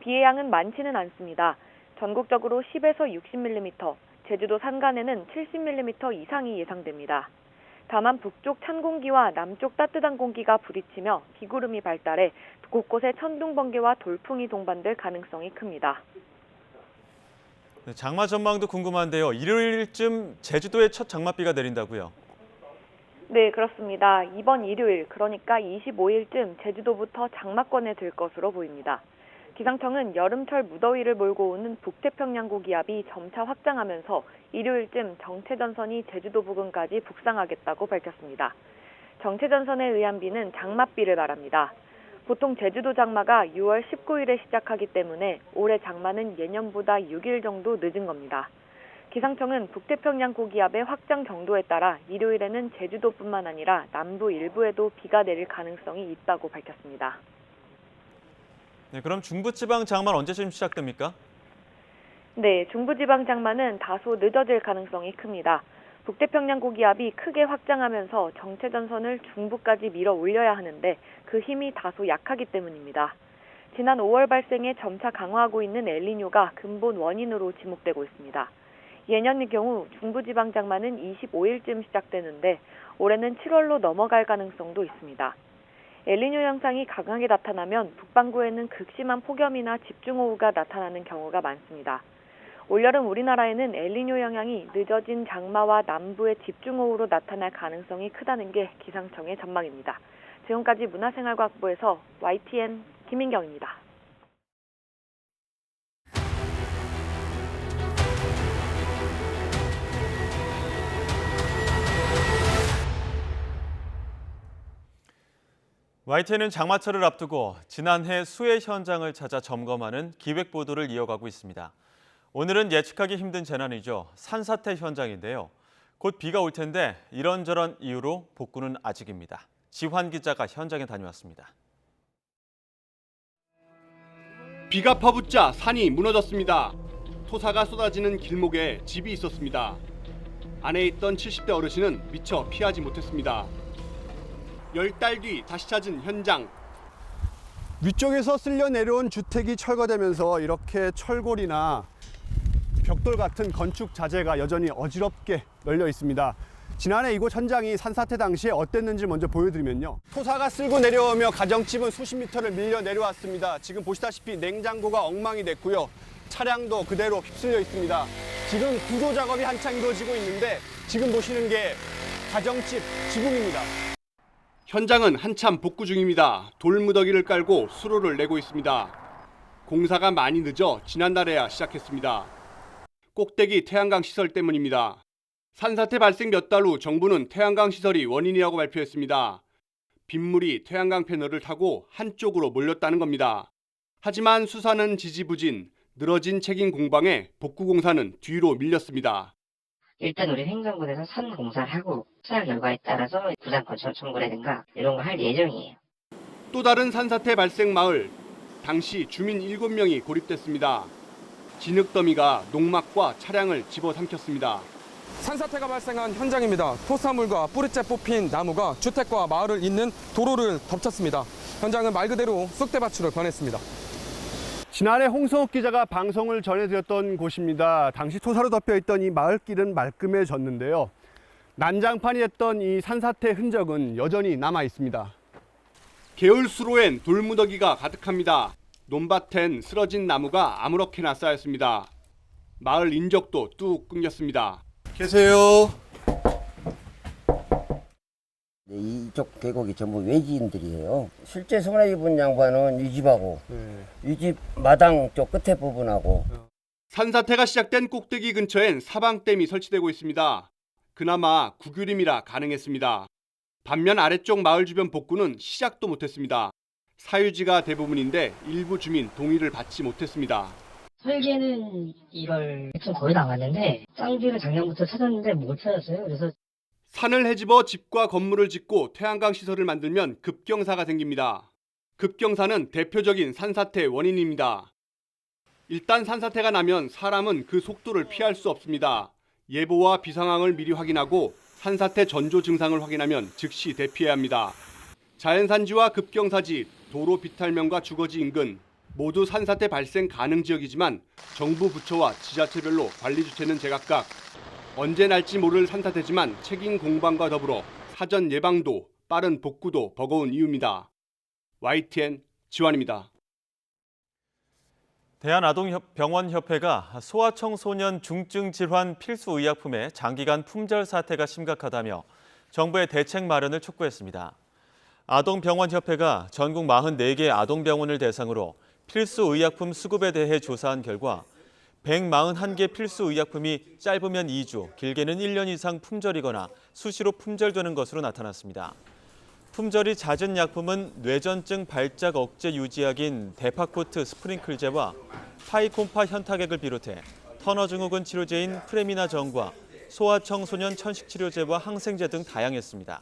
비의 양은 많지는 않습니다. 전국적으로 10에서 60mm, 제주도 산간에는 70mm 이상이 예상됩니다. 다만 북쪽 찬 공기와 남쪽 따뜻한 공기가 부딪히며 비구름이 발달해 곳곳에 천둥, 번개와 돌풍이 동반될 가능성이 큽니다. 네, 장마 전망도 궁금한데요. 일요일쯤 제주도에 첫 장맛비가 내린다고요? 네, 그렇습니다. 이번 일요일, 그러니까 25일쯤 제주도부터 장마권에 들 것으로 보입니다. 기상청은 여름철 무더위를 몰고 오는 북태평양 고기압이 점차 확장하면서 일요일쯤 정체전선이 제주도 부근까지 북상하겠다고 밝혔습니다. 정체전선에 의한 비는 장맛비를 말합니다. 보통 제주도 장마가 6월 19일에 시작하기 때문에 올해 장마는 예년보다 6일 정도 늦은 겁니다. 기상청은 북태평양 고기압의 확장 정도에 따라 일요일에는 제주도뿐만 아니라 남부 일부에도 비가 내릴 가능성이 있다고 밝혔습니다. 네, 그럼 중부지방 장마는 언제쯤 시작됩니까? 네, 중부지방 장마는 다소 늦어질 가능성이 큽니다. 북태평양 고기압이 크게 확장하면서 정체전선을 중부까지 밀어 올려야 하는데 그 힘이 다소 약하기 때문입니다. 지난 5월 발생에 점차 강화하고 있는 엘니뇨가 근본 원인으로 지목되고 있습니다. 예년의 경우 중부지방 장마는 25일쯤 시작되는데 올해는 7월로 넘어갈 가능성도 있습니다. 엘니뇨 현상이 강하게 나타나면 북반구에는 극심한 폭염이나 집중호우가 나타나는 경우가 많습니다. 올여름 우리나라에는 엘니뇨 영향이 늦어진 장마와 남부의 집중호우로 나타날 가능성이 크다는 게 기상청의 전망입니다. 지금까지 문화생활과학부에서 YTN 김민경입니다. YTN은 장마철을 앞두고 지난해 수해 현장을 찾아 점검하는 기획보도를 이어가고 있습니다. 오늘은 예측하기 힘든 재난이죠. 산사태 현장인데요. 곧 비가 올 텐데 이런저런 이유로 복구는 아직입니다. 지환 기자가 현장에 다녀왔습니다. 비가 퍼붓자 산이 무너졌습니다. 토사가 쏟아지는 길목에 집이 있었습니다. 안에 있던 70대 어르신은 미처 피하지 못했습니다. 10달 뒤 다시 찾은 현장. 위쪽에서 쓸려 내려온 주택이 철거되면서 이렇게 철골이나 벽돌 같은 건축 자재가 여전히 어지럽게 널려 있습니다. 지난해 이곳 현장이 산사태 당시에 어땠는지 먼저 보여드리면요. 토사가 쓸고 내려오며 가정집은 수십 미터를 밀려 내려왔습니다. 지금 보시다시피 냉장고가 엉망이 됐고요. 차량도 그대로 휩쓸려 있습니다. 지금 구조 작업이 한창 이루어지고 있는데 지금 보시는 게 가정집 지붕입니다. 현장은 한참 복구 중입니다. 돌무더기를 깔고 수로를 내고 있습니다. 공사가 많이 늦어 지난달에야 시작했습니다. 꼭대기 태양광 시설 때문입니다. 산사태 발생 몇 달 후 정부는 태양광 시설이 원인이라고 발표했습니다. 빗물이 태양광 패널을 타고 한쪽으로 몰렸다는 겁니다. 하지만 수사는 지지부진, 늘어진 책임 공방에 복구공사는 뒤로 밀렸습니다. 일단 우리 행정부에서 선 공사를 하고 수사 결과에 따라서 부산권 청구라든가 이런 거 할 예정이에요. 또 다른 산사태 발생 마을, 당시 주민 7명이 고립됐습니다. 진흙더미가 농막과 차량을 집어삼켰습니다. 산사태가 발생한 현장입니다. 토사물과 뿌리째 뽑힌 나무가 주택과 마을을 잇는 도로를 덮쳤습니다. 현장은 말 그대로 쑥대밭으로 변했습니다. 지난해 홍성욱 기자가 방송을 전해드렸던 곳입니다. 당시 토사로 덮여있던 이 마을길은 말끔해졌는데요. 난장판이 됐던 이 산사태 흔적은 여전히 남아 있습니다. 개울수로엔 돌무더기가 가득합니다. 논밭엔 쓰러진 나무가 아무렇게나 쌓였습니다. 마을 인적도 뚝 끊겼습니다. 계세요. 이쪽 계곡이 전부 외지인들이에요. 실제 손해 입은 양반은 이 집하고 이 집 마당 쪽 끝에 부분하고. 산사태가 시작된 꼭대기 근처엔 사방댐이 설치되고 있습니다. 그나마 구규림이라 가능했습니다. 반면 아래쪽 마을 주변 복구는 시작도 못했습니다. 사유지가 대부분인데 일부 주민 동의를 받지 못했습니다. 설계는 1월 좀 거의 나갔는데 쌍지를 작년부터 찾았는데 못 찾았어요. 그래서 산을 헤집어 집과 건물을 짓고 태양광 시설을 만들면 급경사가 생깁니다. 급경사는 대표적인 산사태 원인입니다. 일단 산사태가 나면 사람은 그 속도를 피할 수 없습니다. 예보와 비상황을 미리 확인하고 산사태 전조 증상을 확인하면 즉시 대피해야 합니다. 자연산지와 급경사지, 도로 비탈면과 주거지 인근 모두 산사태 발생 가능 지역이지만 정부 부처와 지자체별로 관리 주체는 제각각. 언제 날지 모를 산사태지만 책임 공방과 더불어 사전 예방도 빠른 복구도 버거운 이유입니다. YTN 지환입니다. 대한아동병원협회가 소아청소년 중증 질환 필수 의약품의 장기간 품절 사태가 심각하다며 정부의 대책 마련을 촉구했습니다. 아동병원협회가 전국 44개 아동병원을 대상으로 필수 의약품 수급에 대해 조사한 결과 141개 필수 의약품이 짧으면 2주, 길게는 1년 이상 품절이거나 수시로 품절되는 것으로 나타났습니다. 품절이 잦은 약품은 뇌전증 발작 억제 유지약인 데파코트 스프링클제와 파이콤파 현타객을 비롯해 터너증후군 치료제인 프레미나정과 소아청소년 천식치료제와 항생제 등 다양했습니다.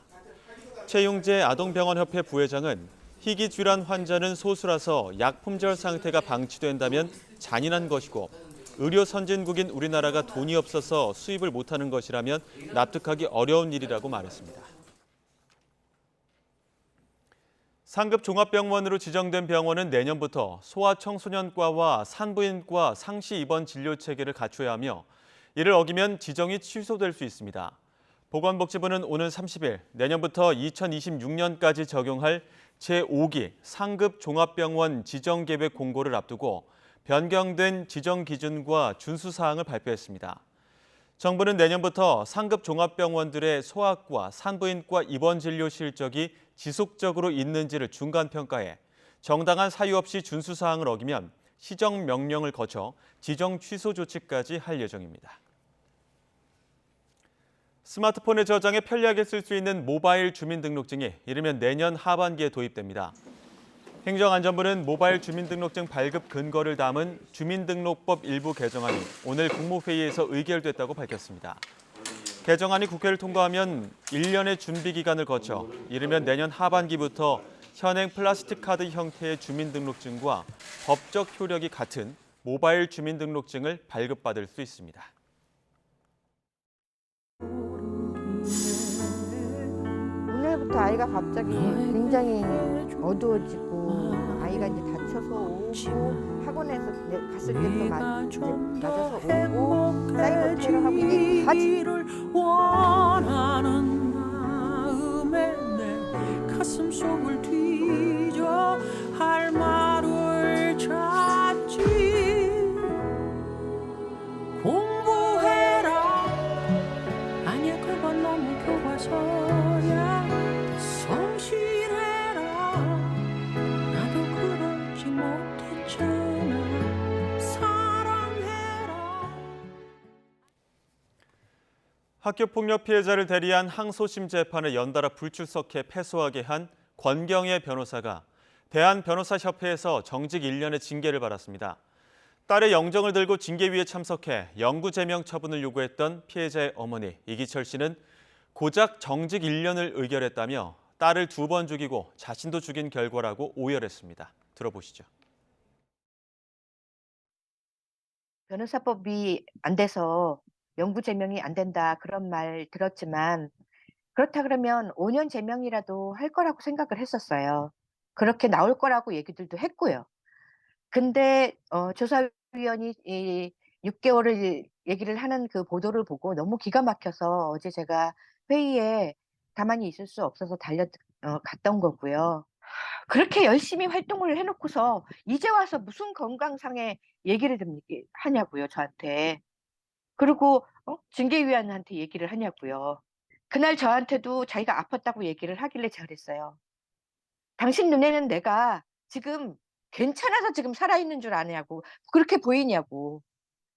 최용재 아동병원협회 부회장은 희귀질환 환자는 소수라서 약 품절 상태가 방치된다면 잔인한 것이고 의료 선진국인 우리나라가 돈이 없어서 수입을 못하는 것이라면 납득하기 어려운 일이라고 말했습니다. 상급 종합병원으로 지정된 병원은 내년부터 소아청소년과와 산부인과 상시 입원 진료 체계를 갖춰야 하며 이를 어기면 지정이 취소될 수 있습니다. 보건복지부는 오는 30일 내년부터 2026년까지 적용할 제5기 상급 종합병원 지정계획 공고를 앞두고 변경된 지정 기준과 준수 사항을 발표했습니다. 정부는 내년부터 상급 종합병원들의 소아과 산부인과 입원 진료 실적이 지속적으로 있는지를 중간 평가해 정당한 사유 없이 준수 사항을 어기면 시정 명령을 거쳐 지정 취소 조치까지 할 예정입니다. 스마트폰에 저장해 편리하게 쓸 수 있는 모바일 주민등록증이 이르면 내년 하반기에 도입됩니다. 행정안전부는 모바일 주민등록증 발급 근거를 담은 주민등록법 일부 개정안이 오늘 국무회의에서 의결됐다고 밝혔습니다. 개정안이 국회를 통과하면 1년의 준비 기간을 거쳐 이르면 내년 하반기부터 현행 플라스틱 카드 형태의 주민등록증과 법적 효력이 같은 모바일 주민등록증을 발급받을 수 있습니다. 오늘부터 아이가 갑자기 굉장히 어두워지고 아이가 이제 다쳐서 오고 학원에서 갔을 때도 맞아서 오고 사이버 테러하고 이게 다지. 원하는 마음에 내 가슴 속을 뒤져 할 말을 찾지. 공부해라 아니야 그건 너무 교과서야. 성실해라 나도 그러지 못했잖아. 사랑해라. 학교폭력 피해자를 대리한 항소심 재판을 연달아 불출석해 패소하게 한 권경애 변호사가 대한변호사협회에서 정직 1년의 징계를 받았습니다. 딸의 영정을 들고 징계위에 참석해 영구 제명 처분을 요구했던 피해자의 어머니 이기철 씨는 고작 정직 1년을 의결했다며 딸을 2번 죽이고 자신도 죽인 결과라고 오열했습니다. 들어보시죠. 변호사법이 안 돼서 영구 제명이 안 된다 그런 말 들었지만 그렇다 그러면 5년 제명이라도 할 거라고 생각을 했었어요. 그렇게 나올 거라고 얘기들도 했고요. 근데 조사위원이 6개월을 얘기를 하는 그 보도를 보고 너무 기가 막혀서 어제 제가 회의에 가만히 있을 수 없어서 갔던 거고요. 그렇게 열심히 활동을 해놓고서 이제 와서 무슨 건강상의 얘기를 하냐고요, 저한테. 그리고 징계위원한테 얘기를 하냐고요. 그날 저한테도 자기가 아팠다고 얘기를 하길래 제가 그랬어요. 당신 눈에는 내가 지금 괜찮아서 지금 살아있는 줄 아냐고. 그렇게 보이냐고.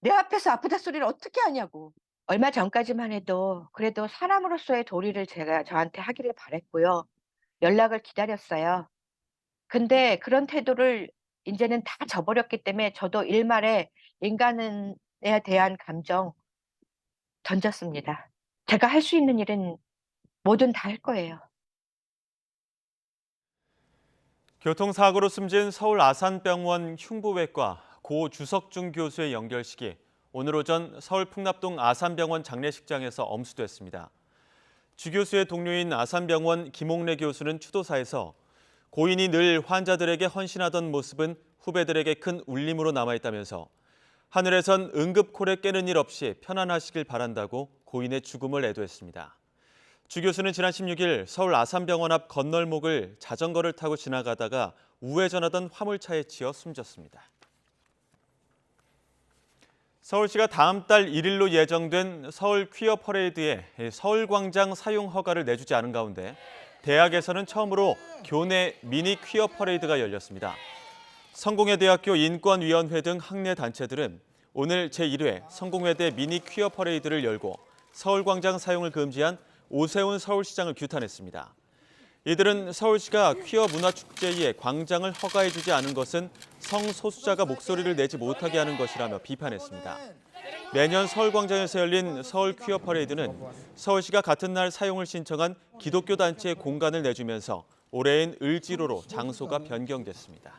내 앞에서 아프다 소리를 어떻게 하냐고. 얼마 전까지만 해도 그래도 사람으로서의 도리를 제가 저한테 하기를 바랬고요. 연락을 기다렸어요. 근데 그런 태도를 이제는 다 저버렸기 때문에 저도 일말에 인간에 대한 감정 던졌습니다. 제가 할 수 있는 일은 뭐든 다 할 거예요. 교통사고로 숨진 서울 아산병원 흉부외과 고 주석중 교수의 연결식이 오늘 오전 서울 풍납동 아산병원 장례식장에서 엄수됐습니다. 주 교수의 동료인 아산병원 김옥래 교수는 추도사에서 고인이 늘 환자들에게 헌신하던 모습은 후배들에게 큰 울림으로 남아있다면서 하늘에선 응급콜에 깨는 일 없이 편안하시길 바란다고 고인의 죽음을 애도했습니다. 주 교수는 지난 16일 서울 아산병원 앞 건널목을 자전거를 타고 지나가다가 우회전하던 화물차에 치여 숨졌습니다. 서울시가 다음 달 1일로 예정된 서울 퀴어 퍼레이드에 서울광장 사용 허가를 내주지 않은 가운데 대학에서는 처음으로 교내 미니 퀴어 퍼레이드가 열렸습니다. 성공회대학교 인권위원회 등 학내 단체들은 오늘 제1회 성공회대 미니 퀴어 퍼레이드를 열고 서울광장 사용을 금지한 오세훈 서울시장을 규탄했습니다. 이들은 서울시가 퀴어 문화축제에 광장을 허가해주지 않은 것은 성소수자가 목소리를 내지 못하게 하는 것이라며 비판했습니다. 매년 서울광장에서 열린 서울 퀴어 퍼레이드는 서울시가 같은 날 사용을 신청한 기독교 단체에 공간을 내주면서 올해엔 을지로로 장소가 변경됐습니다.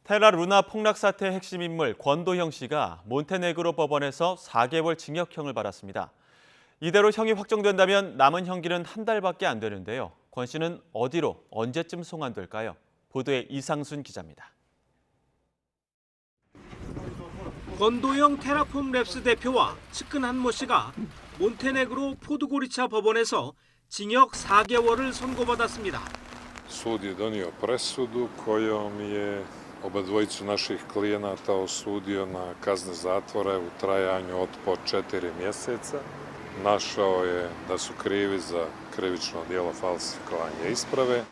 테라 루나 폭락 사태의 핵심 인물 권도형 씨가 몬테네그로 법원에서 4개월 징역형을 받았습니다. 이대로 형이 확정된다면 남은 형기는 한 달밖에 안 되는데요. 권 씨는 어디로 언제쯤 송환될까요? 보도에 이상순 기자입니다. 권도형 테라폼 랩스 대표와 측근 한모 씨가 몬테네그로 포드고리차 법원에서 징역 4개월을 선고받았습니다. Sud je donio presudu kojom je obadvojicu naših klijenata osudio na kazne zatvora u trajanju od po 4 mjeseca. Našao je da su krivi za krivično djelo falsifikovanja isprave.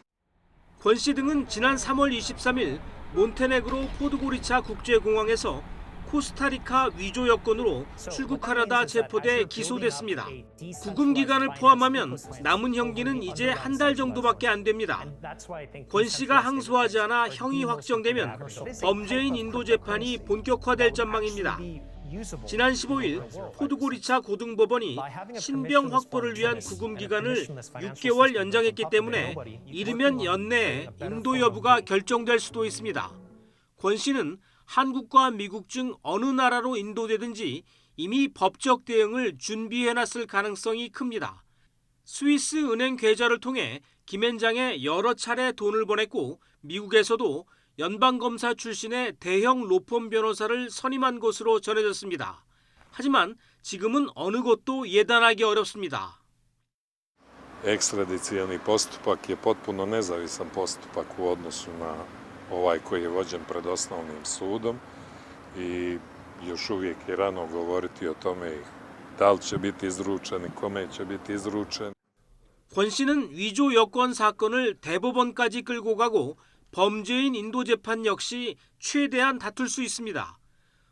권 씨 등은 지난 3월 23일 몬테네그로 포드고리차 국제공항에서 코스타리카 위조 여권으로 출국하려다 체포돼 기소됐습니다. 구금 기간을 포함하면 남은 형기는 이제 한 달 정도밖에 안 됩니다. 권 씨가 항소하지 않아 형이 확정되면 범죄인 인도 재판이 본격화될 전망입니다. 지난 15일 포드고리차 고등법원이 신병 확보를 위한 구금 기간을 6개월 연장했기 때문에 이르면 연내에 인도 여부가 결정될 수도 있습니다. 권 씨는 한국과 미국 중 어느 나라로 인도되든지 이미 법적 대응을 준비해놨을 가능성이 큽니다. 스위스 은행 계좌를 통해 김앤장에 여러 차례 돈을 보냈고 미국에서도 연방검사 출신의 대형 로펌 변호사를 선임한 것으로 전해졌습니다. 하지만 지금은 어느 것도 예단하기 어렵습니다. Ekstradicioni postupak je potpuno nezavisan postupak u odnosu na ovaj koji je vođen pred osnovnim sudom i još uvijek je rano govoriti o tome da li će biti izručen i kome će biti izručen. 권 씨는 위조 여권 사건을 대법원까지 끌고 가고 범죄인 인도 재판 역시 최대한 다툴 수 있습니다.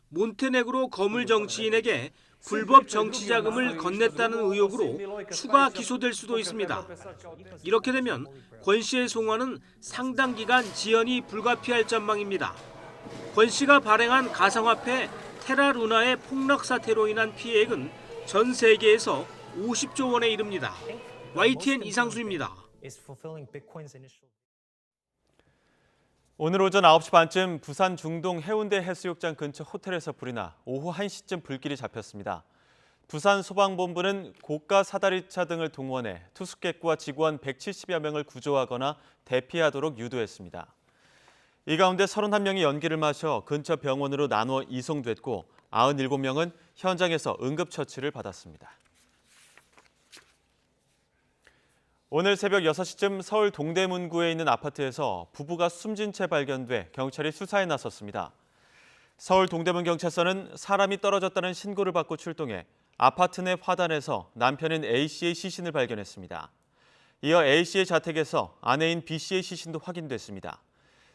몬테네그로 거물 정치인에게 불법 정치 자금을 건넸다는 의혹으로 추가 기소될 수도 있습니다. 이렇게 되면 권 씨의 송환은 상당 기간 지연이 불가피할 전망입니다. 권 씨가 발행한 가상화폐 테라 루나의 폭락 사태로 인한 피해액은 전 세계에서 50조 원에 이릅니다. YTN 이상수입니다. 오늘 오전 9시 반쯤 부산 중동 해운대 해수욕장 근처 호텔에서 불이 나 오후 1시쯤 불길이 잡혔습니다. 부산 소방본부는 고가 사다리차 등을 동원해 투숙객과 직원 170여 명을 구조하거나 대피하도록 유도했습니다. 이 가운데 31명이 연기를 마셔 근처 병원으로 나누어 이송됐고 97명은 현장에서 응급처치를 받았습니다. 오늘 새벽 6시쯤 서울 동대문구에 있는 아파트에서 부부가 숨진 채 발견돼 경찰이 수사에 나섰습니다. 서울 동대문경찰서는 사람이 떨어졌다는 신고를 받고 출동해 아파트 내 화단에서 남편인 A씨의 시신을 발견했습니다. 이어 A씨의 자택에서 아내인 B씨의 시신도 확인됐습니다.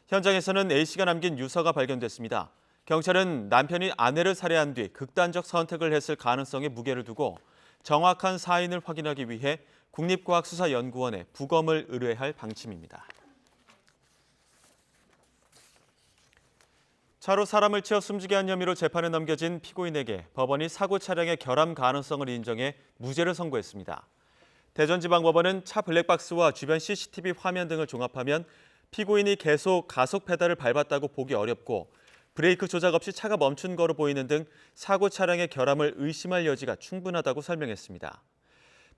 현장에서는 A씨가 남긴 유서가 발견됐습니다. 경찰은 남편이 아내를 살해한 뒤 극단적 선택을 했을 가능성에 무게를 두고 정확한 사인을 확인하기 위해 국립과학수사연구원에 부검을 의뢰할 방침입니다. 차로 사람을 치어 숨지게 한 혐의로 재판에 넘겨진 피고인에게 법원이 사고 차량의 결함 가능성을 인정해 무죄를 선고했습니다. 대전지방법원은 차 블랙박스와 주변 CCTV 화면 등을 종합하면 피고인이 계속 가속 페달을 밟았다고 보기 어렵고 브레이크 조작 없이 차가 멈춘 거로 보이는 등 사고 차량의 결함을 의심할 여지가 충분하다고 설명했습니다.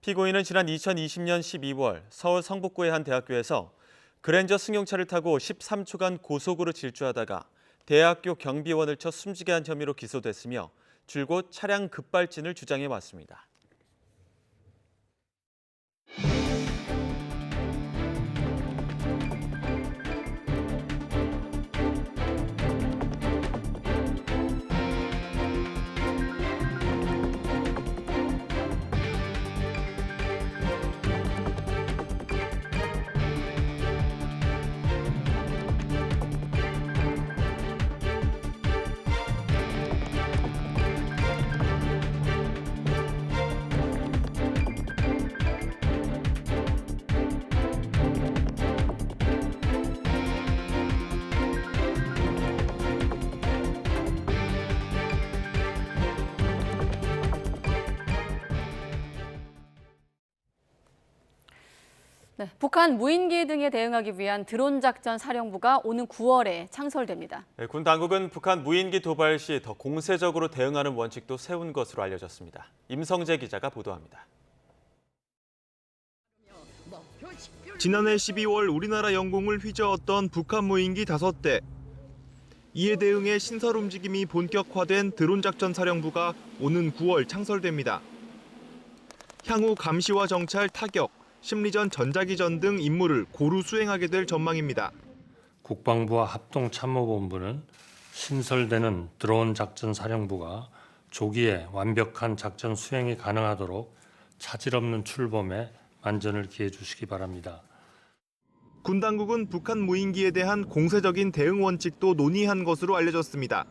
피고인은 지난 2020년 12월 서울 성북구의 한 대학교에서 그랜저 승용차를 타고 13초간 고속으로 질주하다가 대학교 경비원을 쳐 숨지게 한 혐의로 기소됐으며 줄곧 차량 급발진을 주장해 왔습니다. 네, 북한 무인기 등에 대응하기 위한 드론 작전 사령부가 오는 9월에 창설됩니다. 네, 군 당국은 북한 무인기 도발 시 더 공세적으로 대응하는 원칙도 세운 것으로 알려졌습니다. 임성재 기자가 보도합니다. 지난해 12월 우리나라 영공을 휘저었던 북한 무인기 5대. 이에 대응해 신설 움직임이 본격화된 드론 작전 사령부가 오는 9월 창설됩니다. 향후 감시와 정찰, 타격, 심리전, 전자기전 등 임무를 고루 수행하게 될 전망입니다. 국방부와 합동참모본부는 신설되는 드론 작전 사령부가 조기에 완벽한 작전 수행이 가능하도록 차질 없는 출범에 만전을 기해 주시기 바랍니다. 군 당국은 북한 무인기에 대한 공세적인 대응 원칙도 논의한 것으로 알려졌습니다.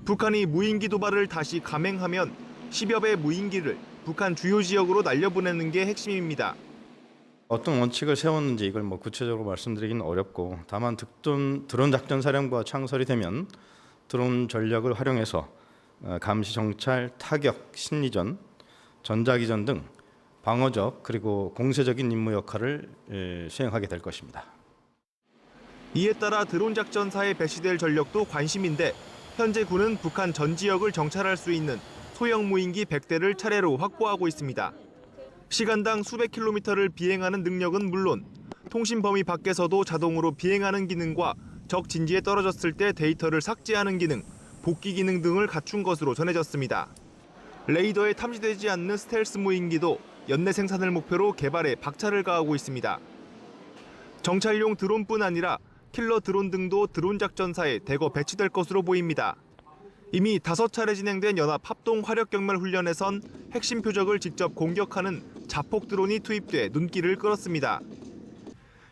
북한이 무인기 도발을 다시 감행하면 10여 배 무인기를 북한 주요 지역으로 날려보내는 게 핵심입니다. 어떤 원칙을 세웠는지 이걸 구체적으로 말씀드리기는 어렵고 다만 드론 작전 사령부가 창설이 되면 드론 전력을 활용해서 감시, 정찰, 타격, 심리전, 전자기전 등 방어적 그리고 공세적인 임무 역할을 수행하게 될 것입니다. 이에 따라 드론 작전사에 배치될 전력도 관심인데 현재 군은 북한 전 지역을 정찰할 수 있는 소형 무인기 100대를 차례로 확보하고 있습니다. 시간당 수백 킬로미터를 비행하는 능력은 물론 통신 범위 밖에서도 자동으로 비행하는 기능과 적 진지에 떨어졌을 때 데이터를 삭제하는 기능, 복귀 기능 등을 갖춘 것으로 전해졌습니다. 레이더에 탐지되지 않는 스텔스 무인기도 연내 생산을 목표로 개발에 박차를 가하고 있습니다. 정찰용 드론뿐 아니라 킬러 드론 등도 드론 작전사에 대거 배치될 것으로 보입니다. 이미 5차례 진행된 연합 합동 화력 경멸 훈련에선 핵심 표적을 직접 공격하는 자폭 드론이 투입돼 눈길을 끌었습니다.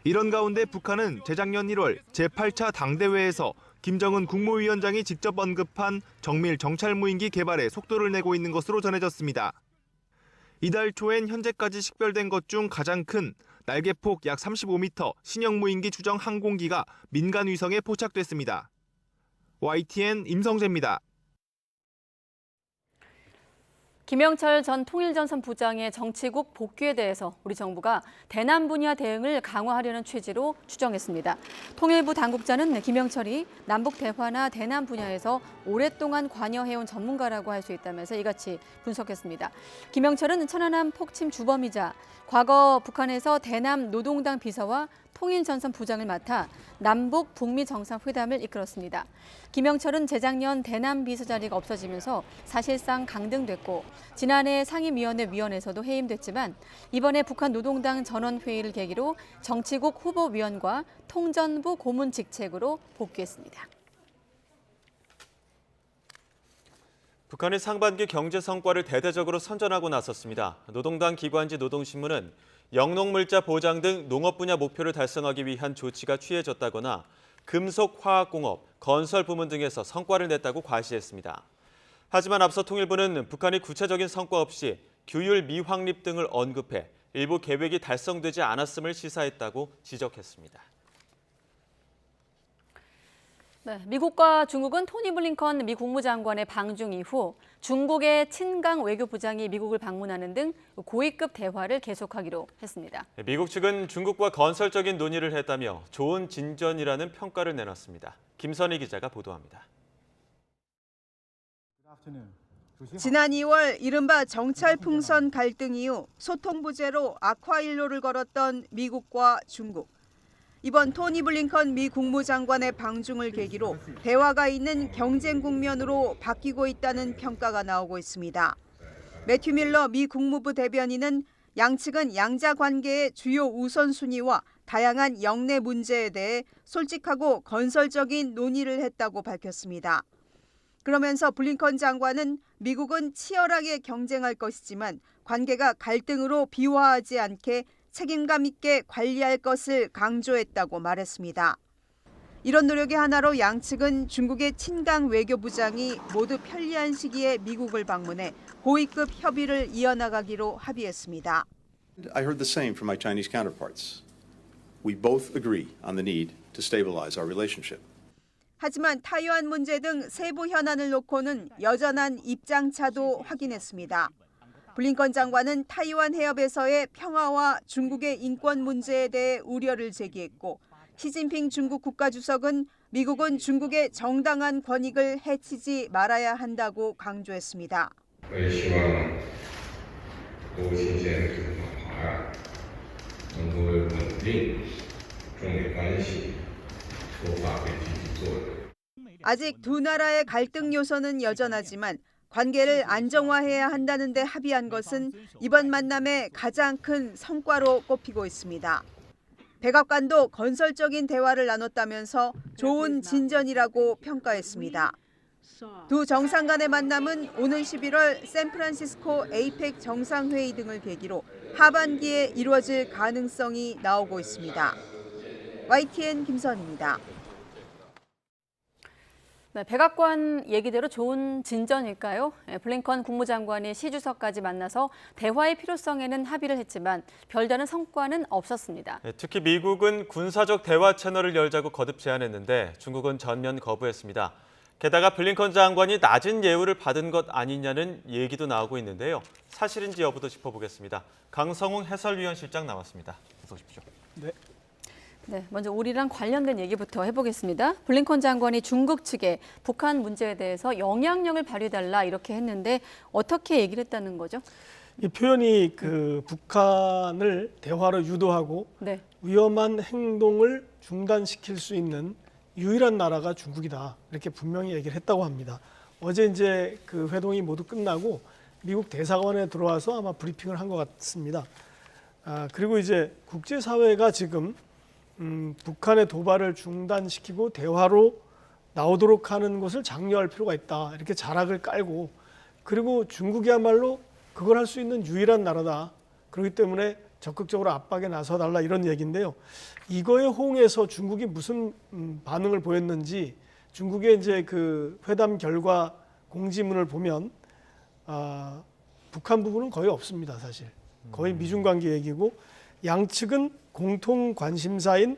이런 가운데 북한은 재작년 1월 제8차 당대회에서 김정은 국무위원장이 직접 언급한 정밀 정찰 무인기 개발에 속도를 내고 있는 것으로 전해졌습니다. 이달 초엔 현재까지 식별된 것 중 가장 큰 날개폭 약 35m 신형 무인기 추정 항공기가 민간 위성에 포착됐습니다. YTN 임성재입니다. 김영철 전 통일전선 부장의 정치국 복귀에 대해서 우리 정부가 대남 분야 대응을 강화하려는 취지로 추정했습니다. 통일부 당국자는 김영철이 남북 대화나 대남 분야에서 오랫동안 관여해온 전문가라고 할 수 있다면서 이같이 분석했습니다. 김영철은 천안함 폭침 주범이자 과거 북한에서 대남 노동당 비서와 통일전선 부장을 맡아 남북 북미 정상회담을 이끌었습니다. 김영철은 재작년 대남 비서 자리가 없어지면서 사실상 강등됐고 지난해 상임위원회 위원에서도 해임됐지만 이번에 북한 노동당 전원회의를 계기로 정치국 후보위원과 통전부 고문 직책으로 복귀했습니다. 북한의 상반기 경제 성과를 대대적으로 선전하고 나섰습니다. 노동당 기관지 노동신문은 영농물자 보장 등 농업 분야 목표를 달성하기 위한 조치가 취해졌다거나 금속, 화학공업, 건설 부문 등에서 성과를 냈다고 과시했습니다. 하지만 앞서 통일부는 북한이 구체적인 성과 없이 규율 미확립 등을 언급해 일부 계획이 달성되지 않았음을 시사했다고 지적했습니다. 네, 미국과 중국은 토니 블링컨 미 국무장관의 방중 이후 중국의 친강 외교부장이 미국을 방문하는 등 고위급 대화를 계속하기로 했습니다. 미국 측은 중국과 건설적인 논의를 했다며 좋은 진전이라는 평가를 내놨습니다. 김선희 기자가 보도합니다. 지난 2월 이른바 정찰 풍선 갈등 이후 소통 부재로 악화일로를 걸었던 미국과 중국. 이번 토니 블링컨 미 국무장관의 방중을 계기로 대화가 있는 경쟁 국면으로 바뀌고 있다는 평가가 나오고 있습니다. 매튜 밀러 미 국무부 대변인은 양측은 양자 관계의 주요 우선순위와 다양한 영내 문제에 대해 솔직하고 건설적인 논의를 했다고 밝혔습니다. 그러면서 블링컨 장관은 미국은 치열하게 경쟁할 것이지만 관계가 갈등으로 비화하지 않게 책임감 있게 관리할 것을 강조했다고 말했습니다. 이런 노력의 하나로 양측은 중국의 친강 외교부장이 모두 편리한 시기에 미국을 방문해 고위급 협의를 이어나가기로 합의했습니다. I heard the same from my Chinese counterparts. We both agree on the need to stabilize our relationship. 하지만 타이완 문제 등 세부 현안을 놓고는 여전한 입장차도 확인했습니다. 블링컨 장관은 타이완 해협에서의 평화와 중국의 인권 문제에 대해 우려를 제기했고 시진핑 중국 국가주석은 미국은 중국의 정당한 권익을 해치지 말아야 한다고 강조했습니다. 아직 두 나라의 갈등 요소는 여전하지만 관계를 안정화해야 한다는 데 합의한 것은 이번 만남의 가장 큰 성과로 꼽히고 있습니다. 백악관도 건설적인 대화를 나눴다면서 좋은 진전이라고 평가했습니다. 두 정상 간의 만남은 오는 11월 샌프란시스코 에이펙 정상회의 등을 계기로 하반기에 이루어질 가능성이 나오고 있습니다. YTN 김선입니다. 네, 백악관 얘기대로 좋은 진전일까요? 블링컨 국무장관이 시 주석까지 만나서 대화의 필요성에는 합의를 했지만 별다른 성과는 없었습니다. 특히 미국은 군사적 대화 채널을 열자고 거듭 제안했는데 중국은 전면 거부했습니다. 게다가 블링컨 장관이 낮은 예우를 받은 것 아니냐는 얘기도 나오고 있는데요. 사실인지 여부도 짚어보겠습니다. 강성웅 해설위원 실장 나왔습니다. 어서 오십시오. 네, 먼저 우리랑 관련된 얘기부터 해보겠습니다. 블링컨 장관이 중국 측에 북한 문제에 대해서 영향력을 발휘해달라 이렇게 했는데 어떻게 얘기를 했다는 거죠? 이 표현이 북한을 대화로 유도하고 위험한 행동을 중단시킬 수 있는 유일한 나라가 중국이다 이렇게 분명히 얘기를 했다고 합니다. 어제 이제 그 회동이 모두 끝나고 미국 대사관에 들어와서 아마 브리핑을 한 것 같습니다. 그리고 이제 국제사회가 지금 북한의 도발을 중단시키고 대화로 나오도록 하는 것을 장려할 필요가 있다. 이렇게 자락을 깔고 그리고 중국이야말로 그걸 할 수 있는 유일한 나라다. 그렇기 때문에 적극적으로 압박에 나서달라 이런 얘기인데요. 이거에 호응해서 중국이 무슨 반응을 보였는지 중국의 이제 그 회담 결과 공지문을 보면 북한 부분은 거의 없습니다, 사실. 거의 미중 관계 얘기고 양측은 공통 관심사인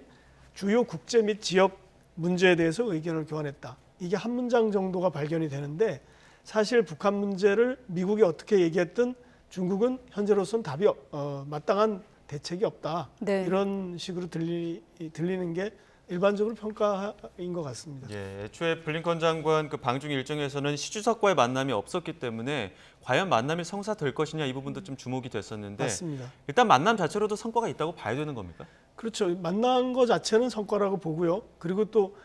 주요 국제 및 지역 문제에 대해서 의견을 교환했다. 이게 한 문장 정도가 발견이 되는데 사실 북한 문제를 미국이 어떻게 얘기했든 중국은 현재로서는 답이 마땅한 대책이 없다. 네. 이런 식으로 들리는 게 일반적으로 평가인 것 같습니다. 예, 애초에 블링컨 장관 그 방중 일정에서는 시 주석과의 만남이 없었기 때문에 과연 만남이 성사될 것이냐 이 부분도 좀 주목이 됐었는데 맞습니다. 일단 만남 자체로도 성과가 있다고 봐야 되는 겁니까? 그렇죠. 만난 것 자체는 성과라고 보고요. 그리고 또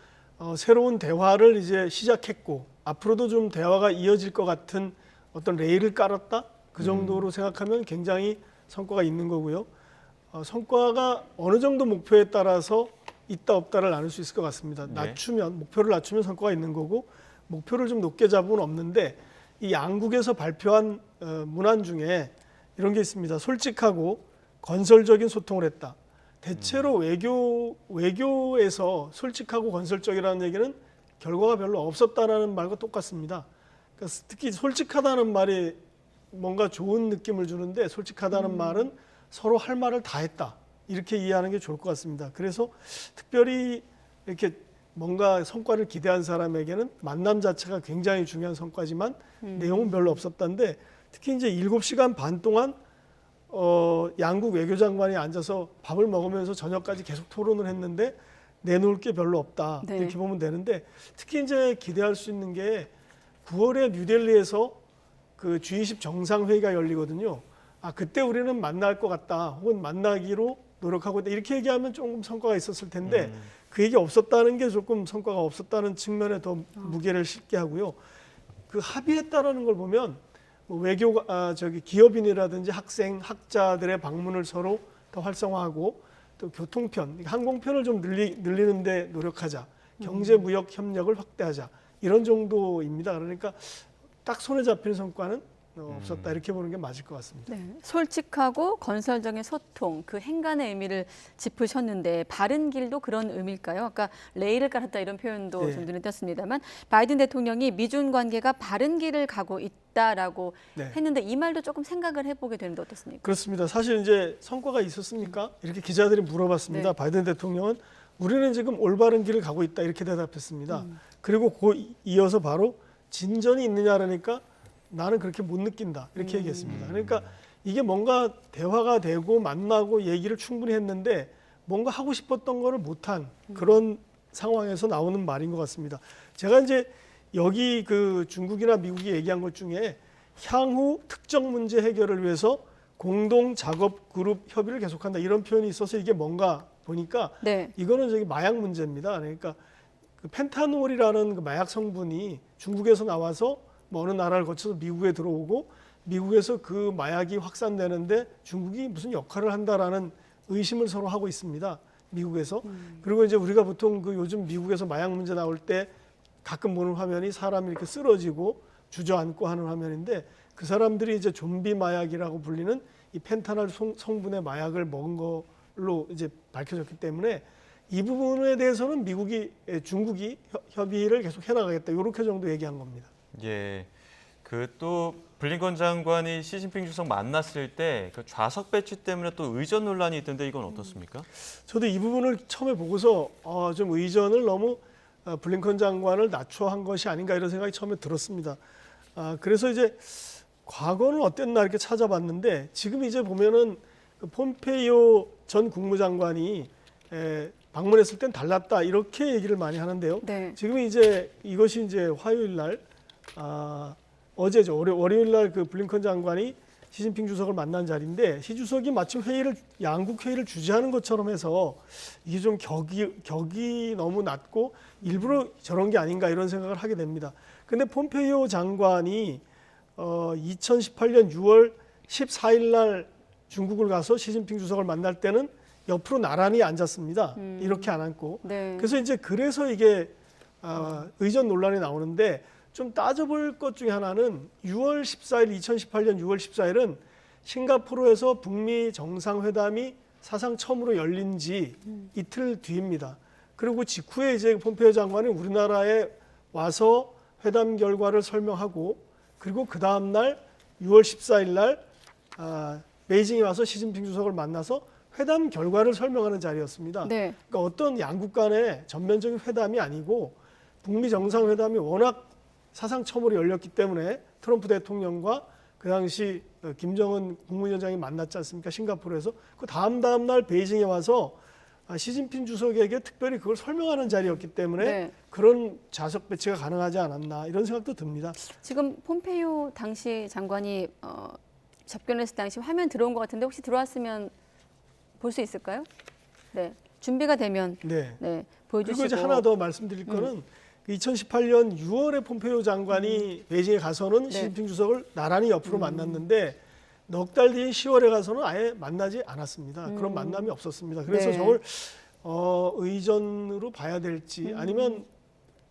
새로운 대화를 이제 시작했고 앞으로도 좀 대화가 이어질 것 같은 어떤 레일을 깔았다? 그 정도로 생각하면 굉장히 성과가 있는 거고요. 성과가 어느 정도 목표에 따라서 있다 없다를 나눌 수 있을 것 같습니다. 목표를 낮추면 성과가 있는 거고 목표를 좀 높게 잡으면 없는데 이 양국에서 발표한 문안 중에 이런 게 있습니다. 솔직하고 건설적인 소통을 했다. 대체로 외교에서 솔직하고 건설적이라는 얘기는 결과가 별로 없었다라는 말과 똑같습니다. 그러니까 특히 솔직하다는 말이 뭔가 좋은 느낌을 주는데 솔직하다는 말은 서로 할 말을 다 했다. 이렇게 이해하는 게 좋을 것 같습니다. 그래서 특별히 이렇게 뭔가 성과를 기대한 사람에게는 만남 자체가 굉장히 중요한 성과지만 내용은 별로 없었다는데 특히 이제 7시간 반 동안 양국 외교장관이 앉아서 밥을 먹으면서 저녁까지 계속 토론을 했는데 내놓을 게 별로 없다. 네. 이렇게 보면 되는데 특히 이제 기대할 수 있는 게 9월에 뉴델리에서 그 G20 정상회의가 열리거든요. 그때 우리는 만날 것 같다. 혹은 만나기로 노력하고 있다. 이렇게 얘기하면 조금 성과가 있었을 텐데 그 얘기 없었다는 게 조금 성과가 없었다는 측면에 더 무게를 싣게 하고요. 그 합의했다라는 걸 보면 기업인이라든지 학생, 학자들의 방문을 서로 더 활성화하고 또 교통편, 항공편을 좀 늘리는 데 노력하자. 경제 무역 협력을 확대하자. 이런 정도입니다. 그러니까 딱 손에 잡히는 성과는 없었다. 이렇게 보는 게 맞을 것 같습니다. 네, 솔직하고 건설적인 소통, 그 행간의 의미를 짚으셨는데 바른 길도 그런 의미일까요? 아까 레일을 깔았다 이런 표현도 네. 좀 눈에 띄었습니다만 바이든 대통령이 미중 관계가 바른 길을 가고 있다라고 했는데 이 말도 조금 생각을 해보게 되는데 어떻습니까? 그렇습니다. 사실 이제 성과가 있었습니까? 이렇게 기자들이 물어봤습니다. 네. 바이든 대통령은 우리는 지금 올바른 길을 가고 있다 이렇게 대답했습니다. 그리고 이어서 바로 진전이 있느냐라니까 나는 그렇게 못 느낀다 이렇게 얘기했습니다. 그러니까 이게 뭔가 대화가 되고 만나고 얘기를 충분히 했는데 뭔가 하고 싶었던 거를 못한 그런 상황에서 나오는 말인 것 같습니다. 제가 이제 여기 그 중국이나 미국이 얘기한 것 중에 향후 특정 문제 해결을 위해서 공동 작업 그룹 협의를 계속한다 이런 표현이 있어서 이게 뭔가 보니까 이거는 마약 문제입니다. 그러니까 그 펜타놀이라는 그 마약 성분이 중국에서 나와서 어느 나라를 거쳐서 미국에 들어오고 미국에서 그 마약이 확산되는데 중국이 무슨 역할을 한다라는 의심을 서로 하고 있습니다. 미국에서. 그리고 이제 우리가 보통 그 요즘 미국에서 마약 문제 나올 때 가끔 보는 화면이 사람이 이렇게 쓰러지고 주저앉고 하는 화면인데 그 사람들이 이제 좀비 마약이라고 불리는 이 펜타놀 성분의 마약을 먹은 걸로 이제 밝혀졌기 때문에 이 부분에 대해서는 중국이 협의를 계속 해나가겠다 이렇게 정도 얘기한 겁니다. 예, 그 또 블링컨 장관이 시진핑 주석 만났을 때 그 좌석 배치 때문에 또 의전 논란이 있던데 이건 어떻습니까? 저도 이 부분을 처음에 보고서 좀 의전을 너무 블링컨 장관을 낮춰한 것이 아닌가 이런 생각이 처음에 들었습니다. 그래서 이제 과거는 어땠나 이렇게 찾아봤는데 지금 이제 보면은 그 폼페이오 전 국무장관이 방문했을 땐 달랐다 이렇게 얘기를 많이 하는데요. 지금 이제 이것이 이제 화요일 날 어제죠. 월요일 날 그 블링컨 장관이 시진핑 주석을 만난 자리인데 시 주석이 마침 양국 회의를 주재하는 것처럼 해서 이게 좀 격이 너무 낮고 일부러 저런 게 아닌가 이런 생각을 하게 됩니다. 근데 폼페이오 장관이 2018년 6월 14일 날 중국을 가서 시진핑 주석을 만날 때는 옆으로 나란히 앉았습니다. 이렇게 안 앉고. 그래서 그래서 이게 의전 논란이 나오는데 좀 따져볼 것 중에 하나는 2018년 6월 14일은 싱가포르에서 북미 정상회담이 사상 처음으로 열린 지 이틀 뒤입니다. 그리고 직후에 이제 폼페이오 장관이 우리나라에 와서 회담 결과를 설명하고 그리고 그 다음 날 6월 14일 날 베이징에 와서 시진핑 주석을 만나서 회담 결과를 설명하는 자리였습니다. 네. 그러니까 어떤 양국 간의 전면적인 회담이 아니고 북미 정상회담이 워낙 사상첨으로 열렸기 때문에 트럼프 대통령과 그 당시 김정은 국무위원장이 만났지 않습니까? 싱가포르에서. 그 다음 날 베이징에 와서 시진핑 주석에게 특별히 그걸 설명하는 자리였기 때문에 네. 그런 좌석 배치가 가능하지 않았나 이런 생각도 듭니다. 지금 폼페이오 당시 장관이 접견했을 당시 화면 들어온 것 같은데 혹시 들어왔으면 볼 수 있을까요? 네, 준비가 되면 네, 보여주시고. 그리고 이제 하나 더 말씀드릴 거는 2018년 6월에 폼페이오 장관이 베이징에 가서는 시진핑 주석을 나란히 옆으로 만났는데 넉 달 뒤인 10월에 가서는 아예 만나지 않았습니다. 그런 만남이 없었습니다. 그래서 네. 저걸 의전으로 봐야 될지 아니면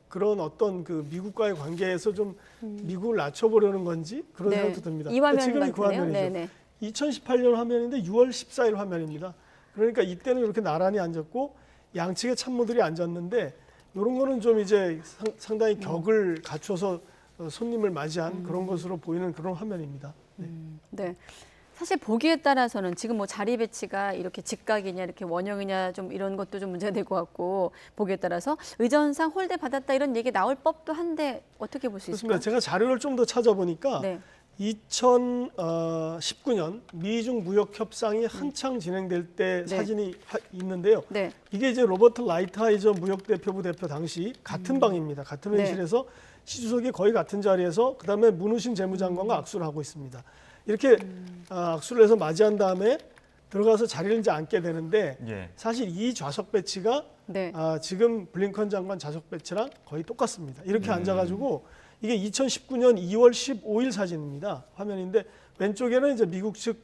그런 어떤 그 미국과의 관계에서 좀 미국을 낮춰보려는 건지 그런 네. 생각도 듭니다. 이 화면 지금이 그 같네요. 화면이죠. 네네. 2018년 화면인데 6월 14일 화면입니다. 그러니까 이때는 이렇게 나란히 앉았고 양측의 참모들이 앉았는데 이런 거는 좀 이제 상당히 격을 갖춰서 손님을 맞이한 그런 것으로 보이는 그런 화면입니다. 네. 네. 사실 보기에 따라서는 지금 뭐 자리 배치가 이렇게 직각이냐 이렇게 원형이냐 좀 이런 것도 좀 문제가 될 것 같고 보기에 따라서 의전상 홀대 받았다 이런 얘기 나올 법도 한데 어떻게 볼 수 있을까요? 그렇습니다. 제가 자료를 좀 더 찾아보니까 네. 2019년 미중 무역 협상이 한창 진행될 때 사진이 있는데요. 네. 이게 이제 로버트 라이트하이저 무역대표부 대표 당시 같은 방입니다. 같은 회의실에서 시 주석이 거의 같은 자리에서 그다음에 문우신 재무장관과 악수를 하고 있습니다. 이렇게 악수를 해서 맞이한 다음에 들어가서 자리를 이제 앉게 되는데 사실 이 좌석 배치가 지금 블링컨 장관 좌석 배치랑 거의 똑같습니다. 이렇게 앉아가지고 이게 2019년 2월 15일 사진입니다. 화면인데 왼쪽에는 이제 미국 측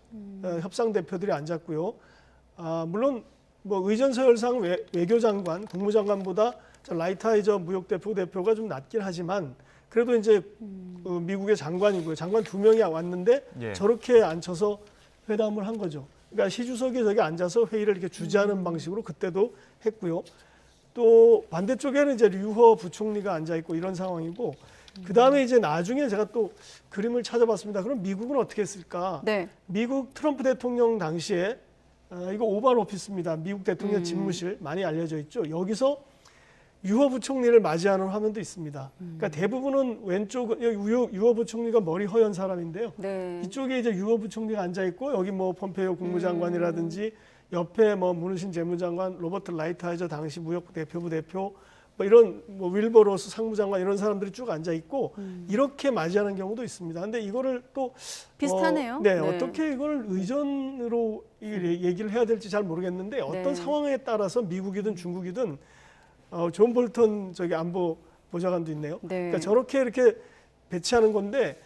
협상 대표들이 앉았고요. 물론 뭐 의전 서열상 외교장관, 국무장관보다 라이트하이저 무역대표가 좀 낮긴 하지만 그래도 이제 미국의 장관이고요. 장관 2명이 왔는데 저렇게 앉혀서 회담을 한 거죠. 그러니까 시 주석이 저기 앉아서 회의를 이렇게 주재하는 방식으로 그때도 했고요. 또 반대쪽에는 이제 류허 부총리가 앉아 있고 이런 상황이고 그 다음에 이제 나중에 제가 또 그림을 찾아봤습니다. 그럼 미국은 어떻게 했을까? 미국 트럼프 대통령 당시에 이거 오발 오피스입니다. 미국 대통령 집무실 많이 알려져 있죠. 여기서 유허 부총리를 맞이하는 화면도 있습니다. 그러니까 대부분은 왼쪽 유허 부총리가 머리 허연 사람인데요. 이쪽에 이제 유허 부총리가 앉아 있고 여기 뭐 폼페이오 국무장관이라든지 옆에 뭐 문우신 재무장관, 로버트 라이트하이저 당시 무역대표부 대표 뭐 이런 뭐 윌버 로스 상무장관 이런 사람들이 쭉 앉아 있고 이렇게 맞이하는 경우도 있습니다. 근데 이거를 또 비슷하네요. 어떻게 이걸 의전으로 얘기를 해야 될지 잘 모르겠는데 어떤 상황에 따라서 미국이든 중국이든 존 볼턴 저기 안보 보좌관도 있네요. 그러니까 저렇게 이렇게 배치하는 건데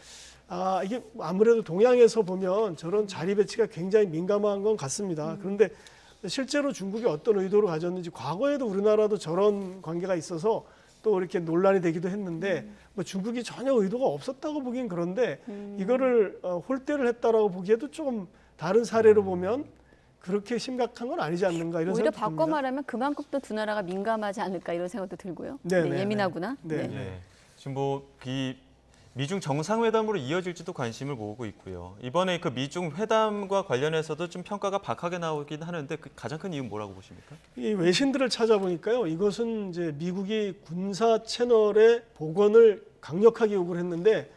이게 아무래도 동양에서 보면 저런 자리 배치가 굉장히 민감한 건 같습니다. 그런데 실제로 중국이 어떤 의도를 가졌는지 과거에도 우리나라도 저런 관계가 있어서 또 이렇게 논란이 되기도 했는데 뭐 중국이 전혀 의도가 없었다고 보기엔 그런데 이거를 홀대를 했다라고 보기에도 조금 다른 사례로 보면 그렇게 심각한 건 아니지 않는가 이런 오히려 생각이 바꿔 듭니다. 말하면 그만큼 또 두 나라가 민감하지 않을까 이런 생각도 들고요. 네, 예민하구나. 지금 뭐 미중 정상회담으로 이어질지도 관심을 모으고 있고요. 이번에 그 미중 회담과 관련해서도 좀 평가가 박하게 나오긴 하는데 그 가장 큰 이유는 뭐라고 보십니까? 이 외신들을 찾아보니까요. 이것은 이제 미국이 군사 채널의 복원을 강력하게 요구를 했는데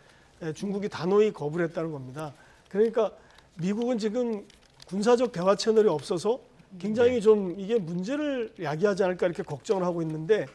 중국이 단호히 거부를 했다는 겁니다. 그러니까 미국은 지금 군사적 대화 채널이 없어서 굉장히 좀 이게 문제를 야기하지 않을까 이렇게 걱정을 하고 있는데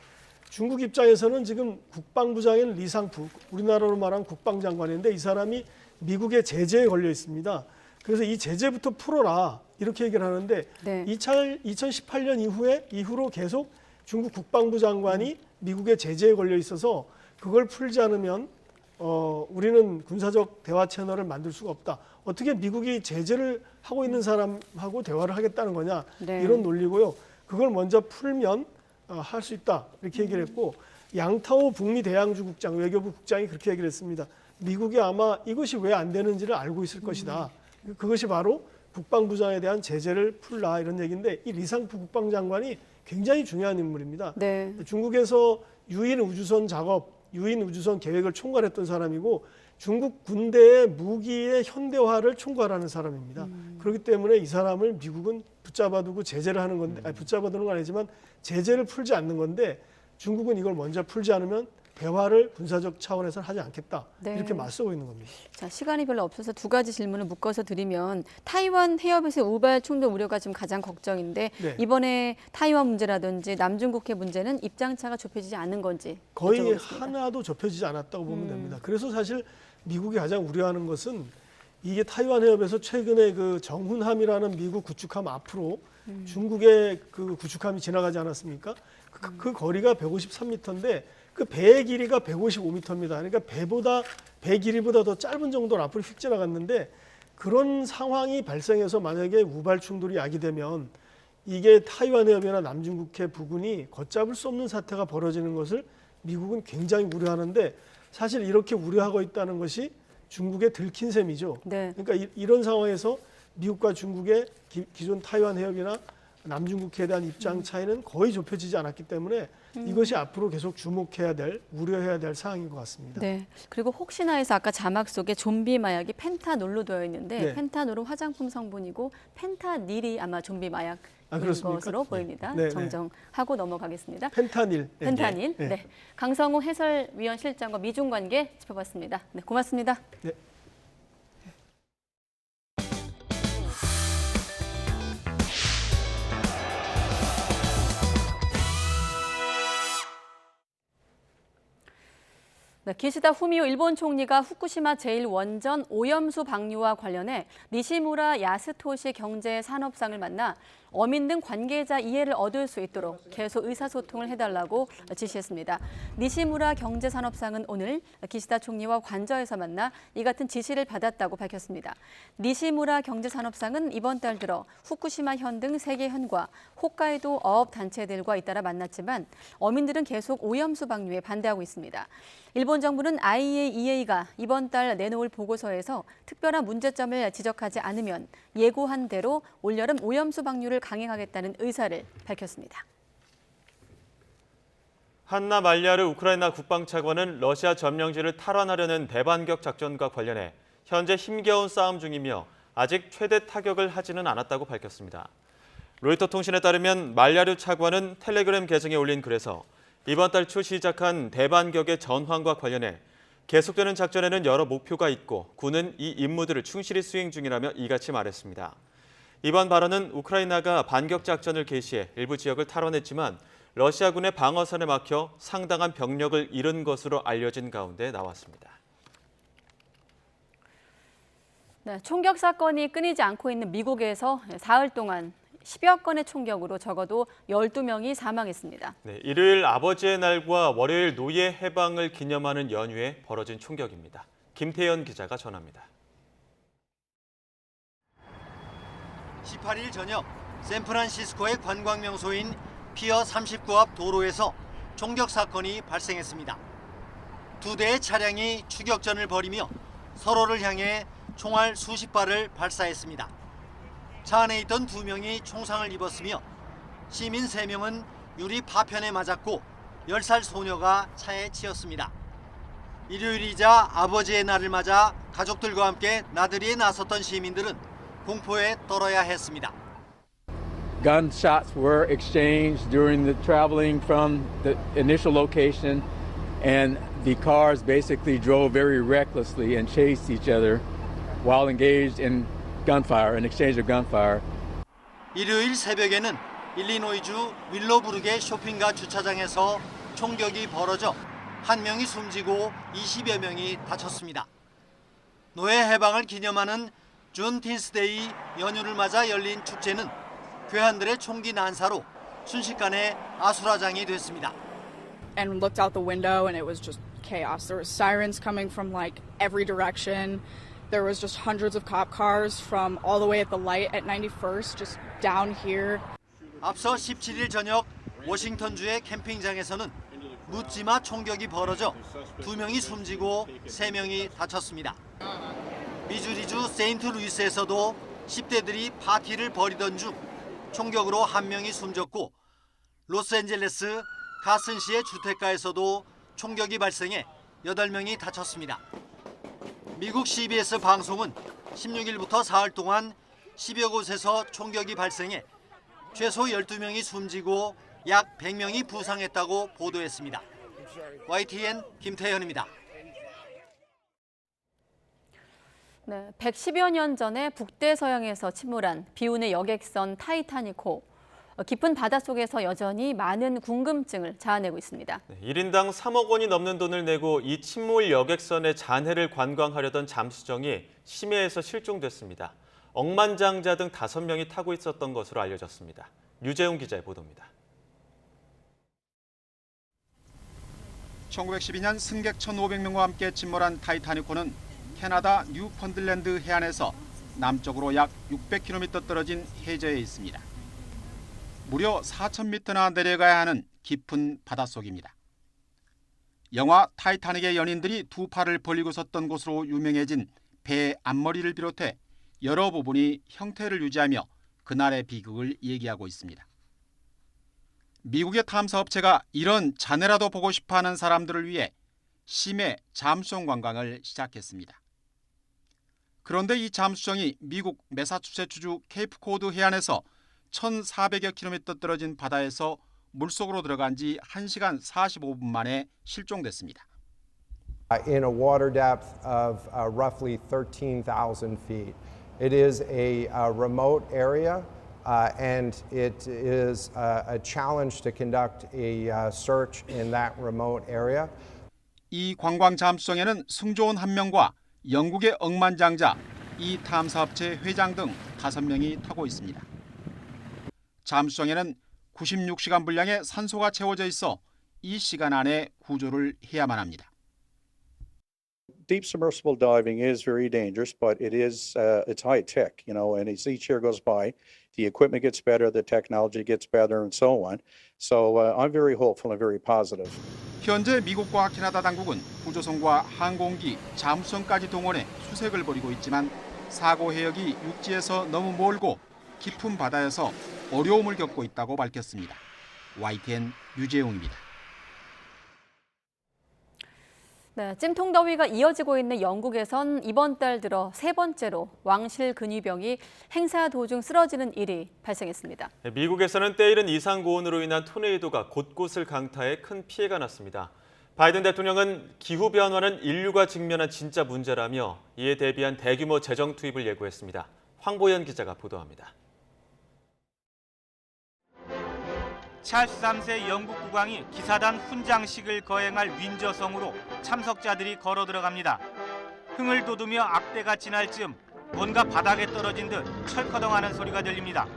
중국 입장에서는 지금 국방부장인 리상프, 우리나라로 말하면 국방장관인데 이 사람이 미국의 제재에 걸려 있습니다. 그래서 이 제재부터 풀어라 이렇게 얘기를 하는데 2018년 이후로 계속 중국 국방부 장관이 미국의 제재에 걸려 있어서 그걸 풀지 않으면 우리는 군사적 대화 채널을 만들 수가 없다. 어떻게 미국이 제재를 하고 있는 사람하고 대화를 하겠다는 거냐 이런 논리고요. 그걸 먼저 풀면 할 수 있다 이렇게 얘기를 했고 양타오 북미 대양주 국장 외교부 국장이 그렇게 얘기를 했습니다. 미국이 아마 이것이 왜 안 되는지를 알고 있을 것이다. 그것이 바로 국방부장에 대한 제재를 풀라 이런 얘기인데 이 리상프 국방장관이 굉장히 중요한 인물입니다. 중국에서 유인 우주선 작업 유인 우주선 계획을 총괄했던 사람이고 중국 군대의 무기의 현대화를 총괄하는 사람입니다. 그렇기 때문에 이 사람을 미국은 붙잡아두고 제재를 하는 건데, 아니, 붙잡아두는 건 아니지만 제재를 풀지 않는 건데 중국은 이걸 먼저 풀지 않으면 대화를 군사적 차원에서는 하지 않겠다. 네. 이렇게 맞서고 있는 겁니다. 자, 시간이 별로 없어서 두 가지 질문을 묶어서 드리면 타이완 해협에서의 우발 충돌 우려가 지금 가장 걱정인데 네. 이번에 타이완 문제라든지 남중국해 문제는 입장차가 좁혀지지 않는 건지 거의 여쭤보겠습니다. 하나도 좁혀지지 않았다고 보면 됩니다. 그래서 사실 미국이 가장 우려하는 것은 이게 타이완 해협에서 최근에 그 정훈함이라는 미국 구축함 앞으로 중국의 그 구축함이 지나가지 않았습니까? 그 거리가 153m인데 그 배의 길이가 155m입니다. 그러니까 배 길이보다 더 짧은 정도로 앞으로 휙 지나갔는데 그런 상황이 발생해서 만약에 우발 충돌이 야기되면 이게 타이완 해협이나 남중국해 부근이 걷잡을 수 없는 사태가 벌어지는 것을 미국은 굉장히 우려하는데 사실 이렇게 우려하고 있다는 것이 중국의 들킨 셈이죠. 네. 그러니까 이런 상황에서 미국과 중국의 기존 타이완 해협이나 남중국해에 대한 입장 차이는 거의 좁혀지지 않았기 때문에 이것이 앞으로 계속 주목해야 될, 우려해야 될 사항인 것 같습니다. 네. 그리고 혹시나 해서 아까 자막 속에 좀비 마약이 펜타놀로 되어 있는데 네. 펜타놀은 화장품 성분이고 펜타닐이 아마 좀비 마약 그렇습니까? 것으로 보입니다. 네, 네. 정정하고 넘어가겠습니다. 펜타닐. 펜타닐. 네. 네. 강성우 해설위원 실장과 미중 관계 짚어봤습니다. 네, 고맙습니다. 네. 네, 기시다 후미오 일본 총리가 후쿠시마 제1원전 오염수 방류와 관련해 니시무라 야스토시 경제산업상을 만나 어민 등 관계자 이해를 얻을 수 있도록 계속 의사소통을 해달라고 지시했습니다. 니시무라 경제산업상은 오늘 기시다 총리와 관저에서 만나 이 같은 지시를 받았다고 밝혔습니다. 니시무라 경제산업상은 이번 달 들어 후쿠시마 현 등 세계 현과 홋카이도 어업단체들과 잇따라 만났지만 어민들은 계속 오염수 방류에 반대하고 있습니다. 일본 정부는 IAEA가 이번 달 내놓을 보고서에서 특별한 문제점을 지적하지 않으면 예고한 대로 올여름 오염수 방류를 강행하겠다는 의사를 밝혔습니다. 한나 말야르 우크라이나 국방차관은 러시아 점령지를 탈환하려는 대반격 작전과 관련해 현재 힘겨운 싸움 중이며 아직 최대 타격을 하지는 않았다고 밝혔습니다. 로이터 통신에 따르면 말야르 차관은 텔레그램 계정에 올린 글에서 이번 달 초 시작한 대반격의 전환과 관련해 계속되는 작전에는 여러 목표가 있고 군은 이 임무들을 충실히 수행 중이라며 이같이 말했습니다. 이번 발언은 우크라이나가 반격 작전을 개시해 일부 지역을 탈환했지만 러시아군의 방어선에 막혀 상당한 병력을 잃은 것으로 알려진 가운데 나왔습니다. 네, 총격 사건이 끊이지 않고 있는 미국에서 사흘 동안 10여 건의 총격으로 적어도 12명이 사망했습니다. 네, 일요일 아버지의 날과 월요일 노예 해방을 기념하는 연휴에 벌어진 총격입니다. 김태현 기자가 전합니다. 18일 저녁 샌프란시스코의 관광 명소인 피어 39 앞 도로에서 총격 사건이 발생했습니다. 두 대의 차량이 추격전을 벌이며 서로를 향해 총알 수십 발을 발사했습니다. 차 안에 있던 2명이 총상을 입었으며 시민 3명은 유리 파편에 맞았고 10살 소녀가 차에 치였습니다. 일요일이자 아버지의 날을 맞아 가족들과 함께 나들이에 나섰던 시민들은 공포에 떨어야 했습니다. Gunshots were exchanged during the traveling from the initial location, and the cars basically drove very recklessly and chased each other while engaged in gunfire, an exchange of gunfire. 일요일 새벽에는 일리노이주 윌로부르의 쇼핑가 주차장에서 총격이 벌어져 한 명이 숨지고 20여 명이 다쳤습니다. 노예 해방을 기념하는 준틴스데이 연휴를 맞아 열린 축제는 괴한들의 총기 난사로 순식간에 아수라장이 됐습니다. And looked out the window and it was just chaos. There were sirens coming from like every direction. There was just hundreds of cop cars from all the way at the light at 91st just down here. 앞서 17일 저녁 워싱턴주의 캠핑장에서는 묻지마 총격이 벌어져 2명이 숨지고 3명이 다쳤습니다. 미주리주 세인트루이스에서도 10대들이 파티를 벌이던 중 총격으로 1명이 숨졌고 로스앤젤레스 카슨시의 주택가에서도 총격이 발생해 8명이 다쳤습니다. 미국 CBS 방송은 16일부터 사흘 동안 10여 곳에서 총격이 발생해 최소 12명이 숨지고 약 100명이 부상했다고 보도했습니다. YTN 김태현입니다. 네, 110여 년 전에 북대서양에서 침몰한 비운의 여객선 타이타닉호. 깊은 바닷속에서 여전히 많은 궁금증을 자아내고 있습니다. 1인당 3억 원이 넘는 돈을 내고 이 침몰 여객선의 잔해를 관광하려던 잠수정이 심해에서 실종됐습니다. 억만장자 등 5명이 타고 있었던 것으로 알려졌습니다. 유재웅 기자의 보도입니다. 1912년 승객 1,500명과 함께 침몰한 타이타닉호는 캐나다 뉴펀들랜드 해안에서 남쪽으로 약 600km 떨어진 해저에 있습니다. 무려 4,000m나 내려가야 하는 깊은 바닷속입니다. 영화 타이타닉의 연인들이 두 팔을 벌리고 섰던 곳으로 유명해진 배 앞머리를 비롯해 여러 부분이 형태를 유지하며 그날의 비극을 얘기하고 있습니다. 미국의 탐사업체가 이런 잔해라도 보고 싶어하는 사람들을 위해 심해 잠수정 관광을 시작했습니다. 그런데 이 잠수정이 미국 매사추세츠주 케이프코드 해안에서 1,400여 킬로미터 떨어진 바다에서 물속으로 들어간 지 1시간 45분 만에 실종됐습니다. In a water depth of roughly 13,000 feet. It is a remote area and it is a challenge to conduct a search in that remote area. 이 관광 잠수정에는 승조원 1명과 영국의 억만장자, 이 탐사업체 회장 등 5명이 타고 있습니다. 잠수정에는 96시간 분량의 산소가 채워져 있어 이 시간 안에 구조를 해야만 합니다. Deep submersible diving is very dangerous, but it's high tech, and as each year goes by, the equipment gets better, the technology gets better, and so on. So I'm very hopeful and very positive. 현재 미국과 캐나다 당국은 구조선과 항공기, 잠수선까지 동원해 수색을 벌이고 있지만 사고 해역이 육지에서 너무 멀고 깊은 바다에서 어려움을 겪고 있다고 밝혔습니다. YTN 유재웅입니다. 네, 찜통 더위가 이어지고 있는 영국에선 이번 달 들어 3번째로 왕실 근위병이 행사 도중 쓰러지는 일이 발생했습니다. 미국에서는 때이른 이상 고온으로 인한 토네이도가 곳곳을 강타해 큰 피해가 났습니다. 바이든 대통령은 기후변화는 인류가 직면한 진짜 문제라며 이에 대비한 대규모 재정 투입을 예고했습니다. 황보연 기자가 보도합니다. 찰스 3세 영국 국왕이 기사단 훈장식을 거행할 윈저성으로 참석자들이 걸어 들어갑니다. 흥을 돋우며 악대가 지날 즈음 뭔가 바닥에 떨어진 듯 철커덩하는 소리가 들립니다.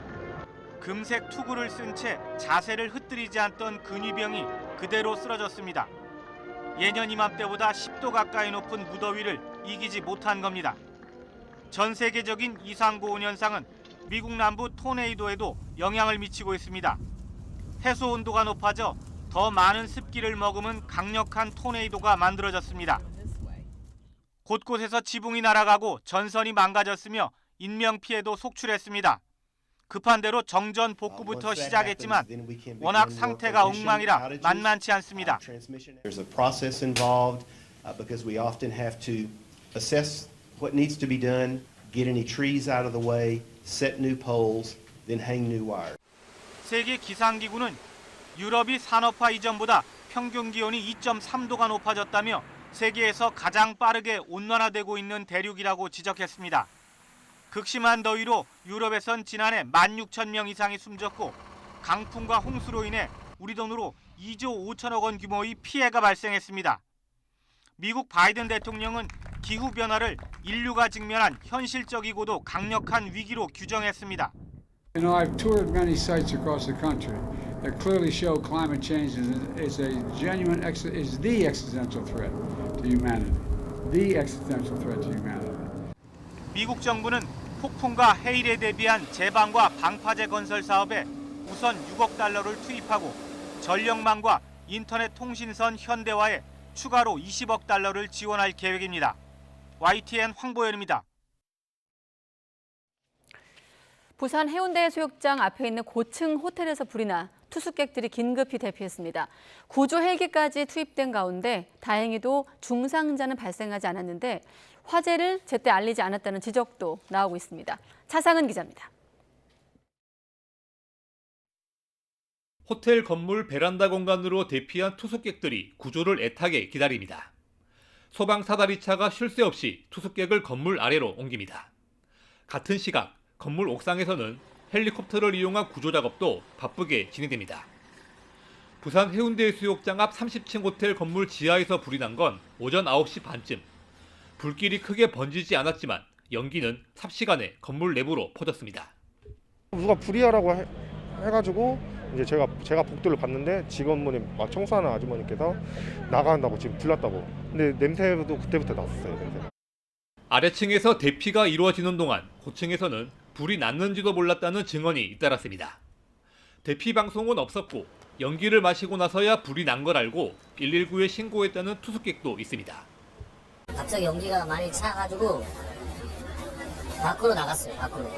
금색 투구를 쓴 채 자세를 흐트리지 않던 근위병이 그대로 쓰러졌습니다. 예년 이맘때보다 10도 가까이 높은 무더위를 이기지 못한 겁니다. 전 세계적인 이상고온 현상은 미국 남부 토네이도에도 영향을 미치고 있습니다. 해수 온도가 높아져 더 많은 습기를 머금은 강력한 토네이도가 만들어졌습니다. 곳곳에서 지붕이 날아가고 전선이 망가졌으며 인명피해도 속출했습니다. 급한 대로 정전 복구부터 시작했지만 워낙 상태가 엉망이라 만만치 않습니다. There's a process involved because we often have to assess what needs to be done, get any trees out of the way, set new poles, then hang new wire. 세계 기상기구는 유럽이 산업화 이전보다 평균 기온이 2.3도가 높아졌다며 세계에서 가장 빠르게 온난화되고 있는 대륙이라고 지적했습니다. 극심한 더위로 유럽에선 지난해 16,000명 이상이 숨졌고 강풍과 홍수로 인해 우리 돈으로 2조 5천억 원 규모의 피해가 발생했습니다. 미국 바이든 대통령은 기후변화를 인류가 직면한 현실적이고도 강력한 위기로 규정했습니다. I've toured many sites across the country that clearly show climate change is a genuine, is the existential threat to humanity. The existential threat to humanity. 미국 정부는 폭풍과 해일에 대비한 제방과 방파제 건설 사업에 우선 6억 달러를 투입하고 전력망과 인터넷 통신선 현대화에 추가로 20억 달러를 지원할 계획입니다. YTN 황보연입니다. 부산 해운대 해수욕장 앞에 있는 고층 호텔에서 불이 나 투숙객들이 긴급히 대피했습니다. 구조 헬기까지 투입된 가운데 다행히도 중상자는 발생하지 않았는데 화재를 제때 알리지 않았다는 지적도 나오고 있습니다. 차상은 기자입니다. 호텔 건물 베란다 공간으로 대피한 투숙객들이 구조를 애타게 기다립니다. 소방 사다리차가 쉴 새 없이 투숙객을 건물 아래로 옮깁니다. 같은 시각 건물 옥상에서는 헬리콥터를 이용한 구조 작업도 바쁘게 진행됩니다. 부산 해운대 해수욕장 앞 30층 호텔 건물 지하에서 불이 난 건 오전 9시 반쯤. 불길이 크게 번지지 않았지만 연기는 삽시간에 건물 내부로 퍼졌습니다. 누가 불이하라고 해가지고 이제 제가 복도를 봤는데 직원분이 막 청소하는 아주머니께서 나간다고 지금 들렸다고. 근데 냄새도 그때부터 났어요. 냄새. 아래층에서 대피가 이루어지는 동안 고층에서는 불이 났는지도 몰랐다는 증언이 잇따랐습니다. 대피 방송은 없었고 연기를 마시고 나서야 불이 난 걸 알고 119에 신고했다는 투숙객도 있습니다. 갑자기 연기가 많이 차가지고 밖으로 나갔어요.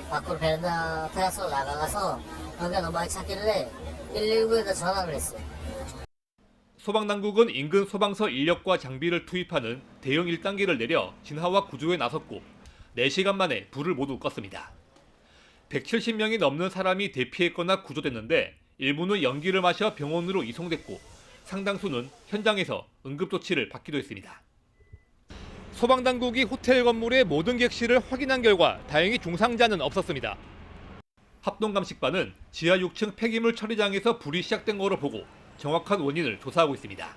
밖으로 베란다 테라스로 나가서 연기가 너무 많이 찼길래 119에다 전화를 했어요. 소방당국은 인근 소방서 인력과 장비를 투입하는 대형 1단계를 내려 진화와 구조에 나섰고 4시간 만에 불을 모두 껐습니다. 170명이 넘는 사람이 대피했거나 구조됐는데 일부는 연기를 마셔 병원으로 이송됐고 상당수는 현장에서 응급조치를 받기도 했습니다. 소방당국이 호텔 건물의 모든 객실을 확인한 결과 다행히 중상자는 없었습니다. 합동감식반은 지하 6층 폐기물 처리장에서 불이 시작된 거로 보고 정확한 원인을 조사하고 있습니다.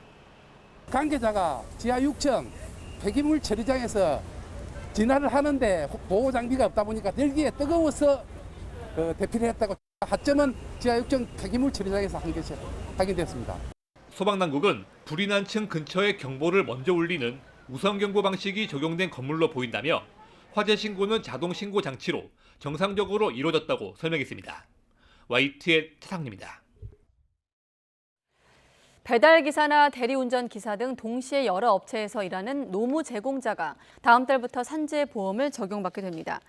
관계자가 지하 6층 폐기물 처리장에서 진화를 하는데 보호 장비가 없다 보니까 nel기에 뜨거워서 대피를 했다고. 하점은 지하 6층 폐기물 처리장에서 한 것이 확인됐습니다. 소방당국은 불이 난 층 근처에 경보를 먼저 울리는 우선경보 방식이 적용된 건물로 보인다며 화재 신고는 자동 신고 장치로 정상적으로 이루어졌다고 설명했습니다. YTN 차상입니다. 배달기사나 대리운전기사 등 동시에 여러 업체에서 일하는 노무 제공자가 다음 달부터 산재보험을 적용받게 됩니다.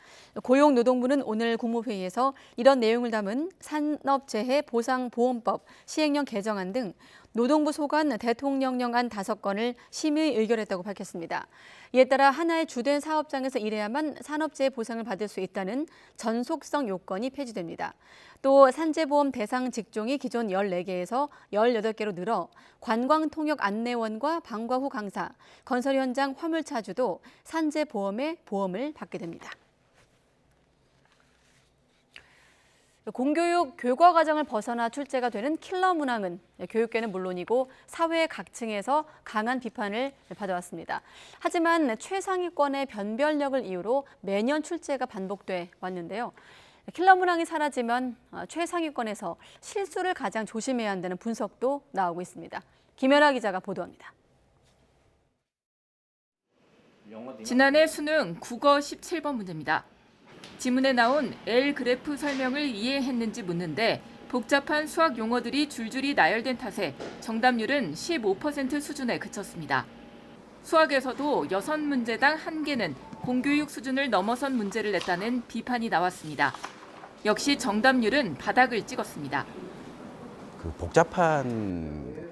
고용노동부는 오늘 국무회의에서 이런 내용을 담은 산업재해보상보험법 시행령 개정안 등 노동부 소관 대통령령안 5건을 심의 의결했다고 밝혔습니다. 이에 따라 하나의 주된 사업장에서 일해야만 산업재해 보상을 받을 수 있다는 전속성 요건이 폐지됩니다. 또 산재보험 대상 직종이 기존 14개에서 18개로 늘어 관광통역 안내원과 방과 후 강사, 건설 현장 화물차주도 산재보험의 보험을 받게 됩니다. 공교육 교과 과정을 벗어나 출제가 되는 킬러 문항은 교육계는 물론이고 사회 각 층에서 강한 비판을 받아왔습니다. 하지만 최상위권의 변별력을 이유로 매년 출제가 반복돼 왔는데요. 킬러 문항이 사라지면 최상위권에서 실수를 가장 조심해야 한다는 분석도 나오고 있습니다. 김연아 기자가 보도합니다. 지난해 수능 국어 17번 문제입니다. 지문에 나온 L 그래프 설명을 이해했는지 묻는데 복잡한 수학 용어들이 줄줄이 나열된 탓에 정답률은 15% 수준에 그쳤습니다. 수학에서도 6문제당 1개는 공교육 수준을 넘어선 문제를 냈다는 비판이 나왔습니다. 역시 정답률은 바닥을 찍었습니다. 복잡한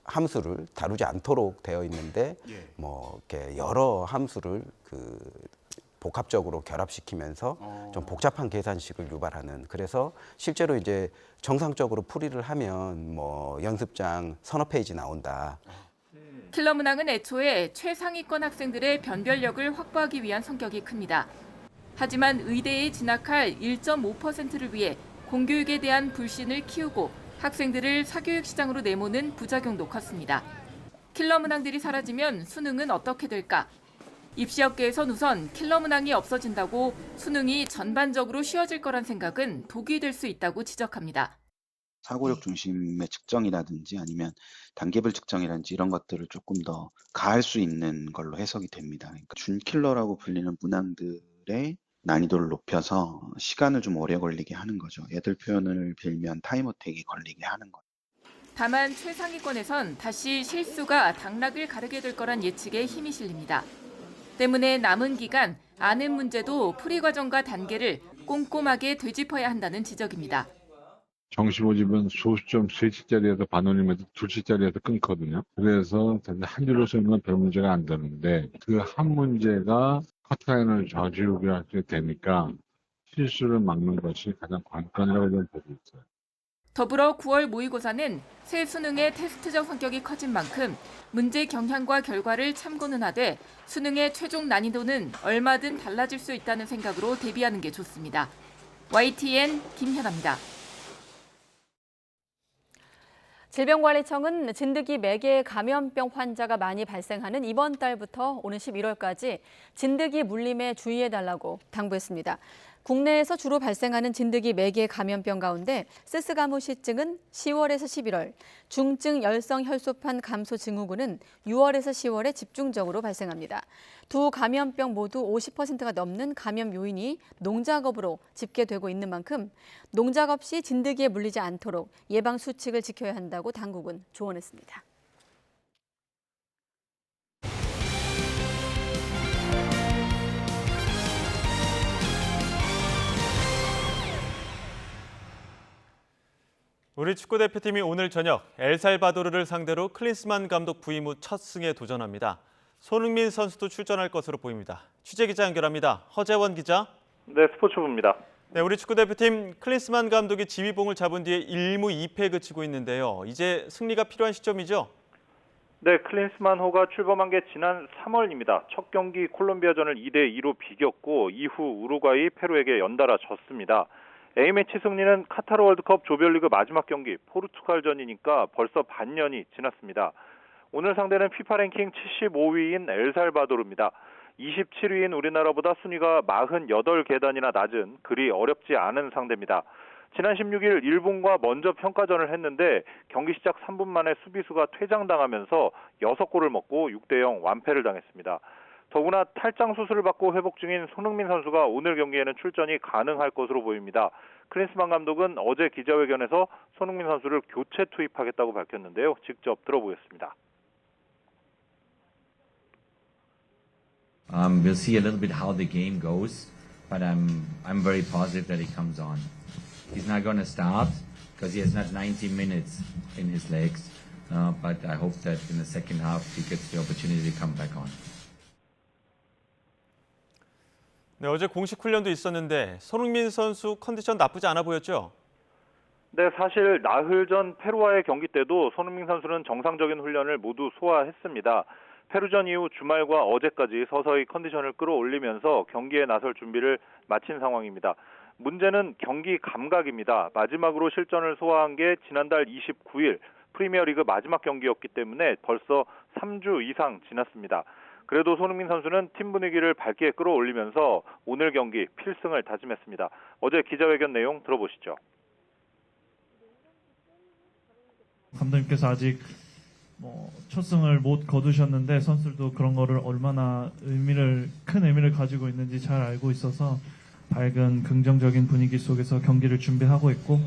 함수를 다루지 않도록 되어 있는데 이렇게 여러 함수를 복합적으로 결합시키면서 좀 복잡한 계산식을 유발하는, 그래서 실제로 이제 정상적으로 풀이를 하면 연습장 서너 페이지 나온다. 킬러 문항은 애초에 최상위권 학생들의 변별력을 확보하기 위한 성격이 큽니다. 하지만 의대에 진학할 1.5%를 위해 공교육에 대한 불신을 키우고 학생들을 사교육 시장으로 내모는 부작용도 컸습니다. 킬러 문항들이 사라지면 수능은 어떻게 될까? 입시업계에선 우선 킬러 문항이 없어진다고 수능이 전반적으로 쉬워질 거란 생각은 독이 될 수 있다고 지적합니다. 사고력 중심의 측정이라든지 아니면 단계별 측정이라든지 이런 것들을 조금 더 가할 수 있는 걸로 해석이 됩니다. 그러니까 준킬러라고 불리는 문항들의 난이도를 높여서 시간을 좀 오래 걸리게 하는 거죠. 애들 표현을 빌면 타임어택이 걸리게 하는 거죠. 다만 최상위권에선 다시 실수가 당락을 가르게 될 거란 예측에 힘이 실립니다. 때문에 남은 기간 아는 문제도 풀이 과정과 단계를 꼼꼼하게 되짚어야 한다는 지적입니다. 정시모집은 소수점 3치짜리에서 반올림에서 2치짜리에서 끊거든요. 그래서 한 줄로 쓰면 별 문제가 안 되는데 그 한 문제가 커트라인을 좌지우지하게 되니까 실수를 막는 것이 가장 관건이라고 저는 보고 있어요. 더불어 9월 모의고사는 새 수능의 테스트적 성격이 커진 만큼 문제 경향과 결과를 참고는 하되 수능의 최종 난이도는 얼마든 달라질 수 있다는 생각으로 대비하는 게 좋습니다. YTN 김현아입니다. 질병관리청은 진드기 매개 감염병 환자가 많이 발생하는 이번 달부터 오는 11월까지 진드기 물림에 주의해달라고 당부했습니다. 국내에서 주로 발생하는 진드기 매개 감염병 가운데 스스가무시증은 10월에서 11월, 중증 열성 혈소판 감소 증후군은 6월에서 10월에 집중적으로 발생합니다. 두 감염병 모두 50%가 넘는 감염 요인이 농작업으로 집계되고 있는 만큼 농작업 시 진드기에 물리지 않도록 예방 수칙을 지켜야 한다고 당국은 조언했습니다. 우리 축구대표팀이 오늘 저녁 엘살바도르를 상대로 클린스만 감독 부임 후 첫 승에 도전합니다. 손흥민 선수도 출전할 것으로 보입니다. 취재기자 연결합니다. 허재원 기자. 네, 스포츠부입니다. 네, 우리 축구대표팀 클린스만 감독이 지휘봉을 잡은 뒤에 1무 2패에 그치고 있는데요. 이제 승리가 필요한 시점이죠? 네, 클린스만호가 출범한 게 지난 3월입니다. 첫 경기 콜롬비아전을 2대2로 비겼고 이후 우루과이, 페루에게 연달아 졌습니다. A매치 승리는 카타르 월드컵 조별리그 마지막 경기 포르투갈전이니까 벌써 반년이 지났습니다. 오늘 상대는 피파 랭킹 75위인 엘살바도르입니다. 27위인 우리나라보다 순위가 48계단이나 낮은 그리 어렵지 않은 상대입니다. 지난 16일 일본과 먼저 평가전을 했는데 경기 시작 3분 만에 수비수가 퇴장당하면서 6골을 먹고 6대0 완패를 당했습니다. 더구나 탈장 수술을 받고 회복 중인 손흥민 선수가 오늘 경기에는 출전이 가능할 것으로 보입니다. 클린스만 감독은 어제 기자회견에서 손흥민 선수를 교체 투입하겠다고 밝혔는데요. 직접 들어보겠습니다. We'll see a little bit how the game goes, but I'm very positive that he comes on. He's not going to start because he has not 90 minutes in his legs, but I hope that in the second half he gets the opportunity to come back on. 네, 어제 공식 훈련도 있었는데 손흥민 선수 컨디션 나쁘지 않아 보였죠? 네, 사실 나흘 전 페루와의 경기 때도 손흥민 선수는 정상적인 훈련을 모두 소화했습니다. 페루전 이후 주말과 어제까지 서서히 컨디션을 끌어올리면서 경기에 나설 준비를 마친 상황입니다. 문제는 경기 감각입니다. 마지막으로 실전을 소화한 게 지난달 29일 프리미어리그 마지막 경기였기 때문에 벌써 3주 이상 지났습니다. 그래도 손흥민 선수는 팀 분위기를 밝게 끌어올리면서 오늘 경기 필승을 다짐했습니다. 어제 기자회견 내용 들어보시죠. 감독님께서 아직 첫 승을 못 거두셨는데 선수들도 그런 거를 얼마나 큰 의미를 가지고 있는지 잘 알고 있어서 밝은 긍정적인 분위기 속에서 경기를 준비하고 있고,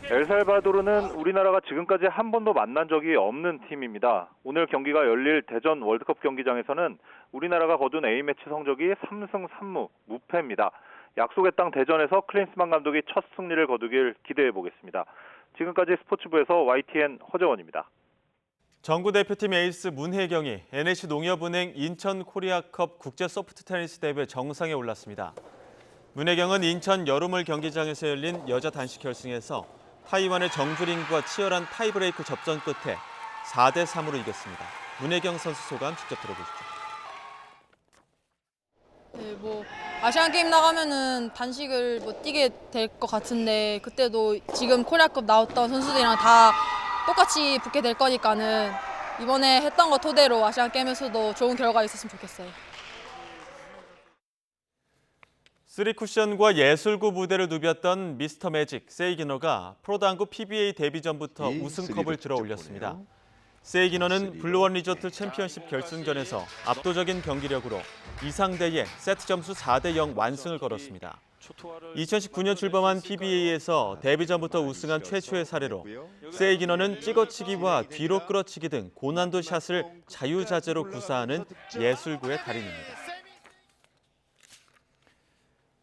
엘살바도르는 우리나라가 지금까지 한 번도 만난 적이 없는 팀입니다. 오늘 경기가 열릴 대전 월드컵 경기장에서는 우리나라가 거둔 A매치 성적이 3승 3무 무패입니다. 약속의 땅 대전에서 클린스만 감독이 첫 승리를 거두길 기대해 보겠습니다. 지금까지 스포츠부에서 YTN 허재원입니다. 정구 대표팀 에이스 문혜경이 NH농협은행 인천 코리아컵 국제 소프트 테니스 대회 정상에 올랐습니다. 문혜경은 인천 여름을 경기장에서 열린 여자 단식 결승에서 타이완의 정주린과 치열한 타이브레이크 접전 끝에 4대3으로 이겼습니다. 문혜경 선수 소감 직접 들어보시죠. 네, 아시안 게임 나가면은 단식을 뛰게 될 것 같은데 그때도 지금 코리아컵 나왔던 선수들이랑 다 똑같이 붙게 될 거니까는 이번에 했던 거 토대로 아시안 게임에서도 좋은 결과 있었으면 좋겠어요. 3쿠션과 예술구 무대를 누볐던 미스터 매직 세이기너가 프로당구 PBA 데뷔 전부터 우승컵을 들어 올렸습니다. 세이기너는 블루원 리조트 챔피언십 결승전에서 압도적인 경기력으로 이상대의 세트 점수 4대0 완승을 거뒀습니다. 2019년 출범한 PBA에서 데뷔 전부터 우승한 최초의 사례로 세이기너는 찍어치기와 뒤로 끌어치기 등 고난도 샷을 자유자재로 구사하는 예술구의 달인입니다.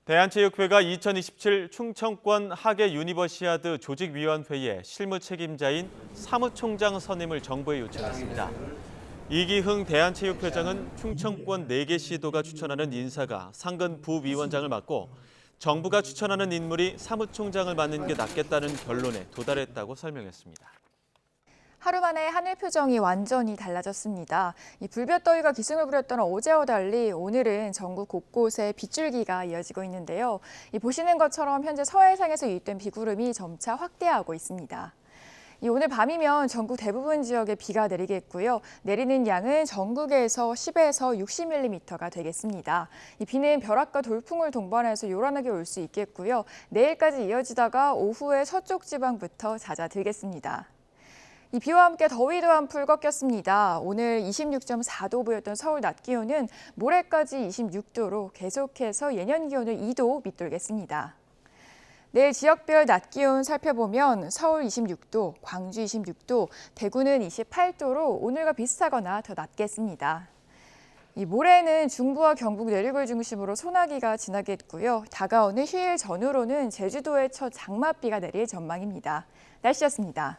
대한체육회가 2027 충청권 하계 유니버시아드 조직위원회의 실무 책임자인 사무총장 선임을 정부에 요청했습니다. 이기흥 대한체육회장은 충청권 4개 시도가 추천하는 인사가 상근 부위원장을 맡고 정부가 추천하는 인물이 사무총장을 맡는 게 낫겠다는 결론에 도달했다고 설명했습니다. 하루 만에 하늘 표정이 완전히 달라졌습니다. 이 불볕더위가 기승을 부렸던 어제와 달리 오늘은 전국 곳곳에 빗줄기가 이어지고 있는데요. 보시는 것처럼 현재 서해상에서 유입된 비구름이 점차 확대하고 있습니다. 오늘 밤이면 전국 대부분 지역에 비가 내리겠고요. 내리는 양은 전국에서 10에서 60mm가 되겠습니다. 이 비는 벼락과 돌풍을 동반해서 요란하게 올 수 있겠고요. 내일까지 이어지다가 오후에 서쪽 지방부터 잦아들겠습니다. 이 비와 함께 더위도 한풀 꺾였습니다. 오늘 26.4도 보였던 서울 낮 기온은 모레까지 26도로 계속해서 예년 기온을 2도 밑돌겠습니다. 내일 지역별 낮 기온 살펴보면 서울 26도, 광주 26도, 대구는 28도로 오늘과 비슷하거나 더 낮겠습니다. 이 모레는 중부와 경북 내륙을 중심으로 소나기가 지나겠고요. 다가오는 휴일 전후로는 제주도에 첫 장맛비가 내릴 전망입니다. 날씨였습니다.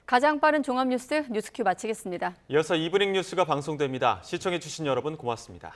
가장 빠른 종합뉴스 뉴스큐 마치겠습니다. 이어서 이브닝 뉴스가 방송됩니다. 시청해주신 여러분 고맙습니다.